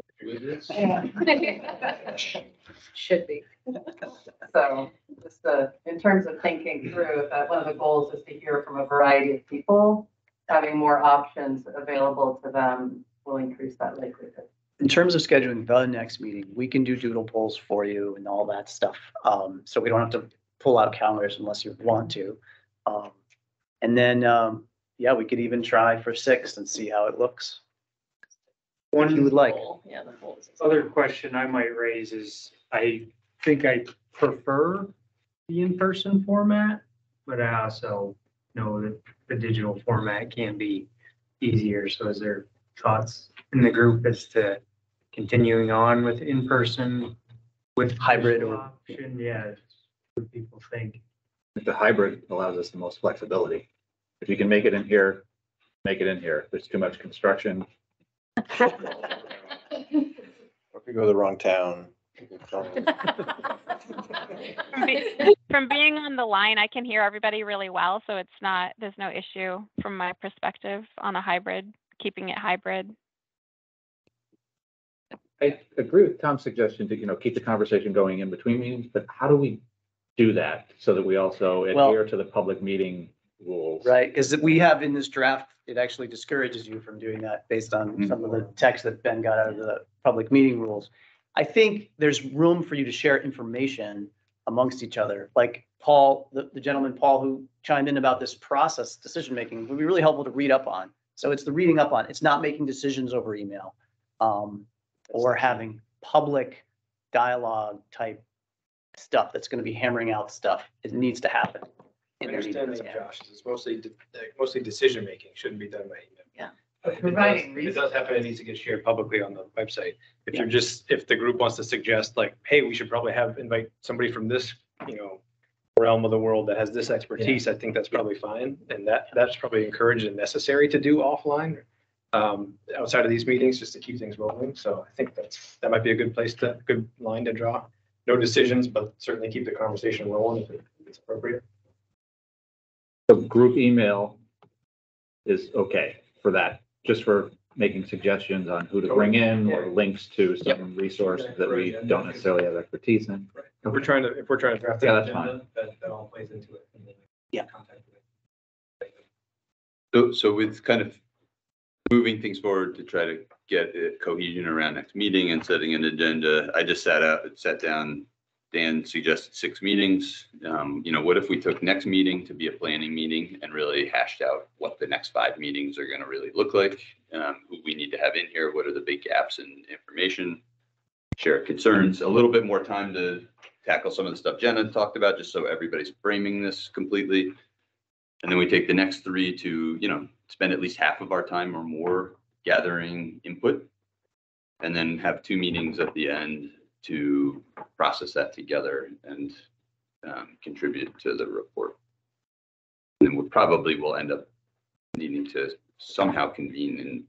Should be.
So just in terms of thinking through that, one of the goals is to hear from a variety of people, having more options available to them will increase that likelihood.
In terms of scheduling the next meeting, we can do doodle polls for you and all that stuff. So we don't have to pull out calendars unless you want to. And then, yeah, we could even try for 6 and see how it looks. What you would like.
Yeah, the whole.
other question I might raise is, I think I prefer the in-person format, but I also know that the digital format can be easier. So is there thoughts in the group as to continuing on with in-person with
hybrid or
option? Yeah, what people think.
The hybrid allows us the most flexibility. If you can make it in here, make it in here. If there's too much construction.
Or if you go to the wrong town.
From being on the line, I can hear everybody really well, so there's no issue from my perspective on a hybrid, keeping it hybrid.
I agree with Tom's suggestion to, keep the conversation going in between meetings, but how do we do that so that we also adhere to the public meeting rules?
Right, because we have in this draft, it actually discourages you from doing that based on some of the text that Ben got out of the public meeting rules. I think there's room for you to share information amongst each other. Like Paul, the gentleman, Paul, who chimed in about this process, decision-making, would be really helpful to read up on. So it's the reading up on, it's not making decisions over email, or having public dialogue type stuff that's going to be hammering out stuff. It needs to happen.
My understanding, Josh, is it's mostly decision-making, shouldn't be done by email.
Yeah.
If it does happen, it needs to get shared publicly on the website. If the group wants to suggest like, hey, we should probably invite somebody from this, realm of the world that has this expertise, I think that's probably fine. And that's probably encouraged and necessary to do offline, outside of these meetings, just to keep things rolling. So I think that might be a good good line to draw. No decisions, but certainly keep the conversation rolling if it's appropriate.
So group email is okay for that, just for making suggestions on who to bring in or links to some resource that we don't necessarily have expertise in.
Right. If we're trying to draft
Yeah,
an
that's
agenda, that all plays into it.
Yeah.
So with kind of moving things forward to try to get cohesion around next meeting and setting an agenda, I just sat down. Dan suggested 6 meetings. What if we took next meeting to be a planning meeting and really hashed out what the next 5 meetings are going to really look like, who we need to have in here, what are the big gaps in information, share concerns, a little bit more time to tackle some of the stuff Jenna talked about, just so everybody's framing this completely. And then we take the next 3 to, spend at least half of our time or more gathering input, and then have 2 meetings at the end to process that together and contribute to the report. And then we probably will end up needing to somehow convene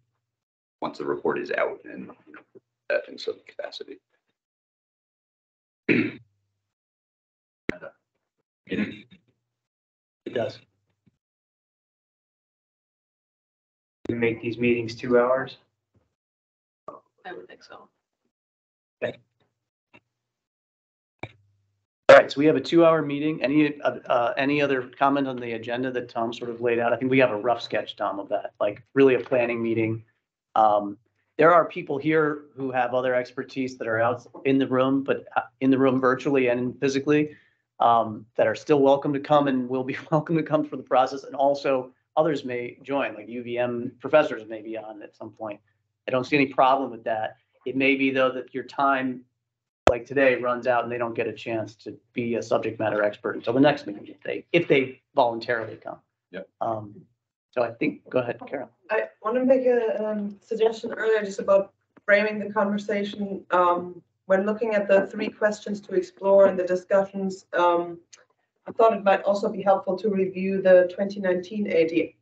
once the report is out and that in some capacity.
It does.
We make these meetings 2 hours.
I would think so.
All right, so we have a 2-hour meeting. Any other comment on the agenda that Tom sort of laid out? I think we have a rough sketch, Tom, of that, like really a planning meeting. There are people here who have other expertise that are out in the room, but in the room virtually and physically, that are still welcome to come and will be welcome to come for the process. And also others may join, like UVM professors may be on at some point. I don't see any problem with that. It may be though that your time like today runs out and they don't get a chance to be a subject matter expert until the next meeting if they voluntarily come.
Yep.
So I think, go ahead, Carol.
I want to make a suggestion earlier just about framing the conversation. When looking at the 3 questions to explore in the discussions, I thought it might also be helpful to review the 2019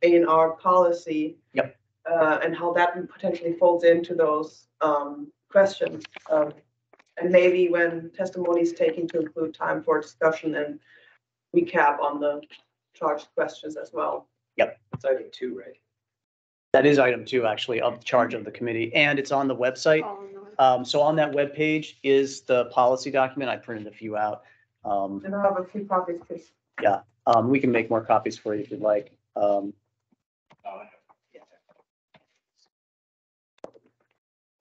A&R policy.
Yep.
And how that potentially folds into those questions. And maybe when testimony is taken to include time for discussion and recap on the charged questions as well.
Yep.
That's item 2, right?
That is item 2, actually, of charge of the committee, and it's on the website. So on that webpage is the policy document. I printed a few out.
And I have a few copies, please.
Yeah, we can make more copies for you if you'd like.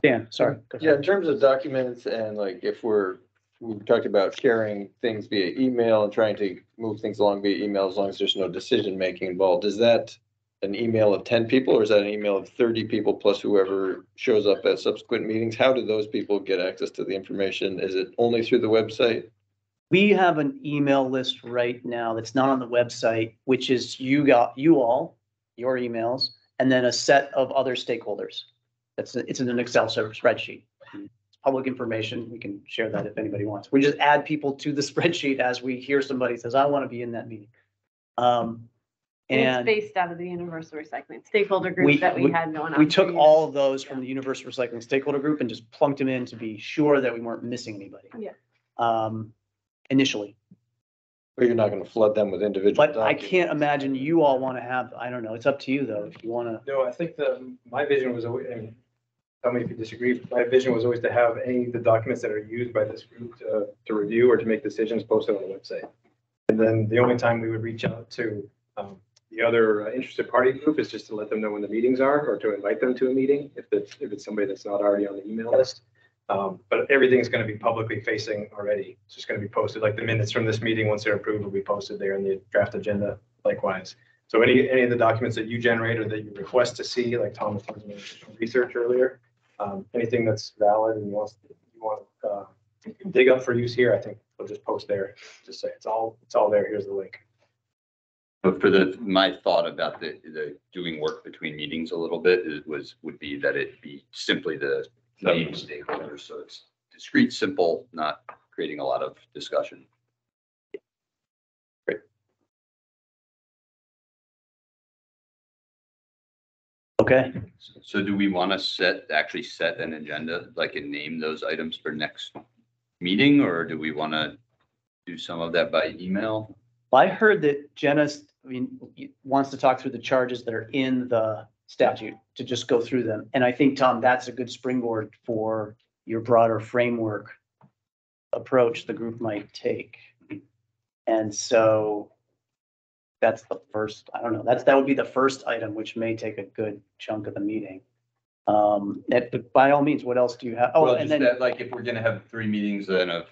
Dan, sorry.
Yeah, in terms of documents and like we've talked about sharing things via email and trying to move things along via email as long as there's no decision making involved. Is that an email of 10 people or is that an email of 30 people plus whoever shows up at subsequent meetings? How do those people get access to the information? Is it only through the website?
We have an email list right now that's not on the website, which is your emails, and then a set of other stakeholders. It's in an Excel spreadsheet. It's public information. We can share that if anybody wants. We just add people to the spreadsheet as we hear somebody says, I want to be in that meeting.
And it's based out of the Universal Recycling Stakeholder Group that we had going on.
We took all of those from the Universal Recycling Stakeholder Group and just plunked them in to be sure that we weren't missing anybody.
Yeah.
Initially.
But you're not going to flood them with individual
But documents. I can't imagine you all want to have, I don't know, it's up to you though, if you want to.
No, I think my vision was, tell me if you disagree. My vision was always to have any of the documents that are used by this group to review or to make decisions posted on the website. And then the only time we would reach out to the other interested party group is just to let them know when the meetings are or to invite them to a meeting if it's somebody that's not already on the email list. But everything's going to be publicly facing already. It's just going to be posted, like the minutes from this meeting, once they're approved, will be posted there in the draft agenda likewise. So any of the documents that you generate or that you request to see, like Tom was talking about research earlier, anything that's valid and you want to dig up for use here, I think we'll just post there. Just say it's all there. Here's the link.
But for my thought about the doing work between meetings a little bit would be that it be simply the main stakeholders. So it's discrete, simple, not creating a lot of discussion.
Great. Okay.
So do we want to actually set an agenda, like and name those items for next meeting, or do we want to do some of that by email?
Well, I heard that Jenna, wants to talk through the charges that are in the statute to just go through them. And I think, Tom, that's a good springboard for your broader framework approach the group might take. And so that's the first, I don't know, that would be the first item, which may take a good chunk of the meeting. But by all means, what else do you have? Oh,
well,
and then
that, like if we're going to have 3 meetings then of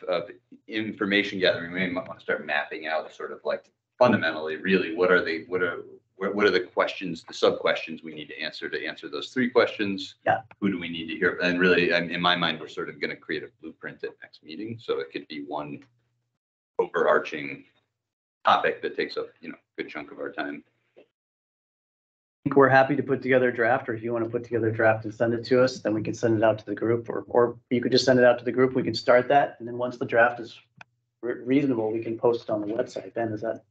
information gathering, we might want to start mapping out sort of like fundamentally, really, what are the questions, the sub questions we need to answer those 3 questions?
Yeah.
Who do we need to hear? And really, in my mind, we're sort of going to create a blueprint at next meeting. So it could be one overarching topic that takes up, a good chunk of our time.
I think we're happy to put together a draft, or if you want to put together a draft and send it to us, then we can send it out to the group, or you could just send it out to the group. We can start that. And then once the draft is reasonable, we can post it on the website. Ben, that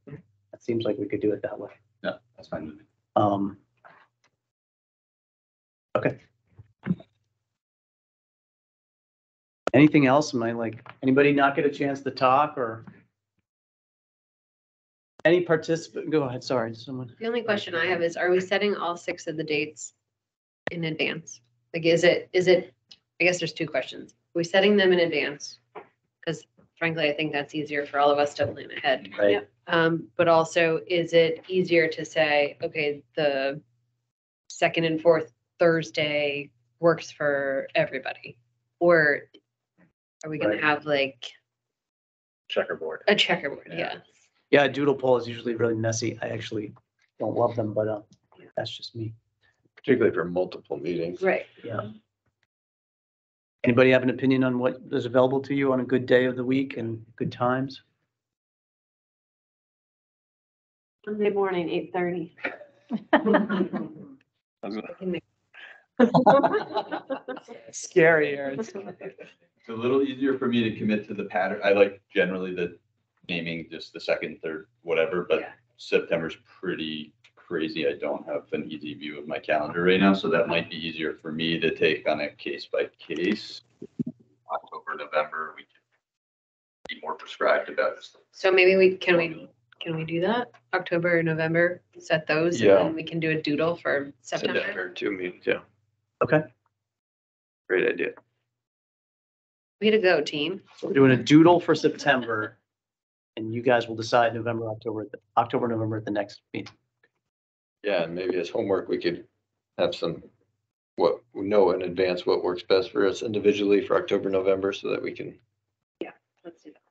seems like we could do it that way.
Yeah, that's fine with me.
Okay. Anything else? Anybody not get a chance to talk or any participant? Go ahead. Sorry, someone.
The only question I have is, are we setting all 6 of the dates in advance? Like, is it, I guess there's 2 questions. Are we setting them in advance? Because frankly, I think that's easier for all of us to plan ahead.
Right.
But also, is it easier to say, okay, the 2nd and 4th Thursday works for everybody? Or are we going to have like
Checkerboard.
a checkerboard? Yeah.
Yeah, a doodle poll is usually really messy. I actually don't love them, but that's just me.
Particularly for multiple meetings.
Right.
Yeah. Anybody have an opinion on what is available to you on a good day of the week and good times?
Monday morning, 8:30.
Scary, Aaron.
It's a little easier for me to commit to the pattern. I like generally the naming just the 2nd, 3rd, whatever, but September's pretty crazy. I don't have an easy view of my calendar right now, so that might be easier for me to take on a case by case. October, November, we can be more prescribed about this.
So maybe can we do that? October, November, set those,
Yeah.
and then we can do a doodle for September.
September 2 meetings, yeah.
Okay.
Great idea.
Way to go, team.
So we're doing a doodle for September, and you guys will decide November, November at the next meeting.
Yeah, and maybe as homework, we could have what we know in advance what works best for us individually for October, November, so that we can.
Let's do that.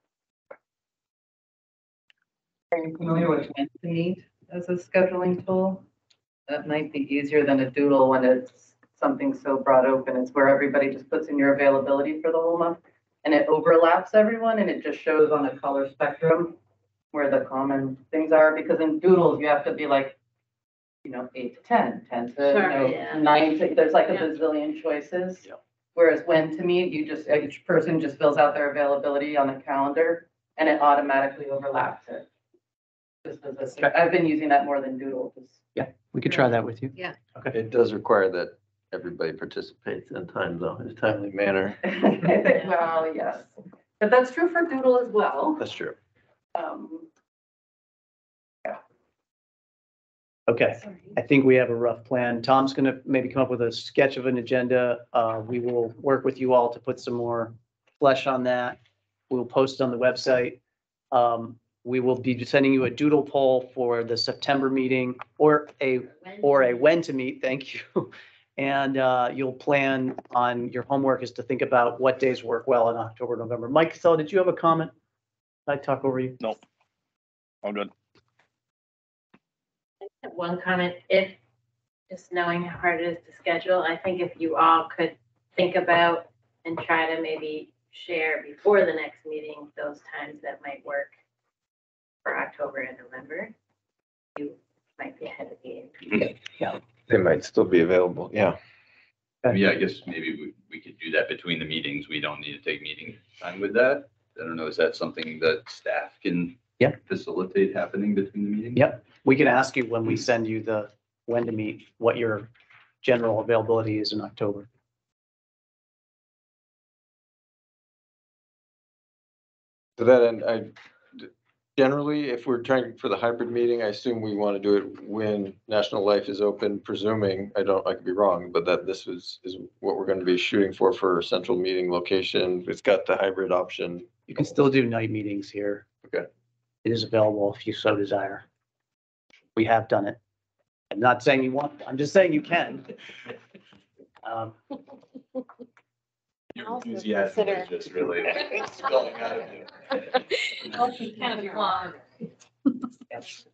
Are you familiar with Meet as a scheduling tool? That might be easier than a doodle when it's something so broad open. It's where everybody just puts in your availability for the whole month and it overlaps everyone and it just shows on a color spectrum where the common things are. Because in doodles, you have to be like, 8 to 10, 10 to
Sure,
9 to, there's like a bazillion choices.
Yeah.
Whereas when to meet, each person just fills out their availability on a calendar and it automatically overlaps it. I've been using that more than doodle.
Yeah, we could try that with you.
Yeah.
Okay.
It does require that everybody participates in a timely manner.
Well, yes, but that's true for doodle as well.
That's true.
Okay, I think we have a rough plan. Tom's gonna maybe come up with a sketch of an agenda. We will work with you all to put some more flesh on that. We'll post it on the website. We will be sending you a doodle poll for the September meeting or a when to meet. Thank you. And you'll plan on your homework is to think about what days work well in October, November. Mike, so did you have a comment? Did I talk over you?
Nope. All good.
One comment, if just knowing how hard it is to schedule, I think if you all could think about and try to maybe share before the next meeting, those times that might work for October and November, you might be ahead of the game.
Yeah.
They might still be available. Yeah.
Yeah, I guess maybe we could do that between the meetings. We don't need to take meeting time with that. I don't know, is that something that staff can facilitate happening between the meetings?
Yep. We can ask you when we send you the when to meet, what your general availability is in October.
To that end, generally, if we're trying for the hybrid meeting, I assume we want to do it when National Life is open, presuming, I could be wrong, but that this is what we're going to be shooting for central meeting location. It's got the hybrid option.
You can still do night meetings here.
Okay.
It is available if you so desire. We have done it. I'm not saying you want, I'm just saying you can.
Your enthusiasm is just really spilling out of you.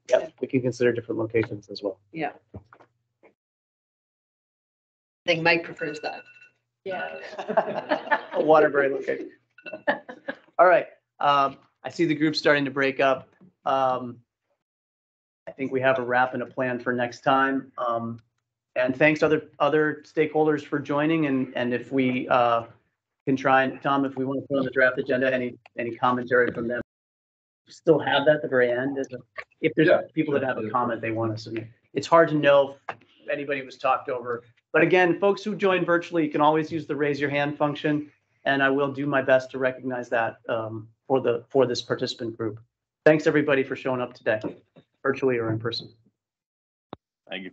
Yep, we can consider different locations as well.
Yeah. I think Mike prefers that.
Yeah.
A Waterbury location. All right. I see the group starting to break up. I think we have a wrap and a plan for next time. And thanks other stakeholders for joining. And if we can try and Tom, if we want to put on the draft agenda, any commentary from them, still have that at the very end. If there's people that have a comment they want to submit. It's hard to know if anybody was talked over. But again, folks who join virtually, you can always use the raise your hand function. And I will do my best to recognize that for this participant group. Thanks everybody for showing up today, virtually or in person.
Thank you.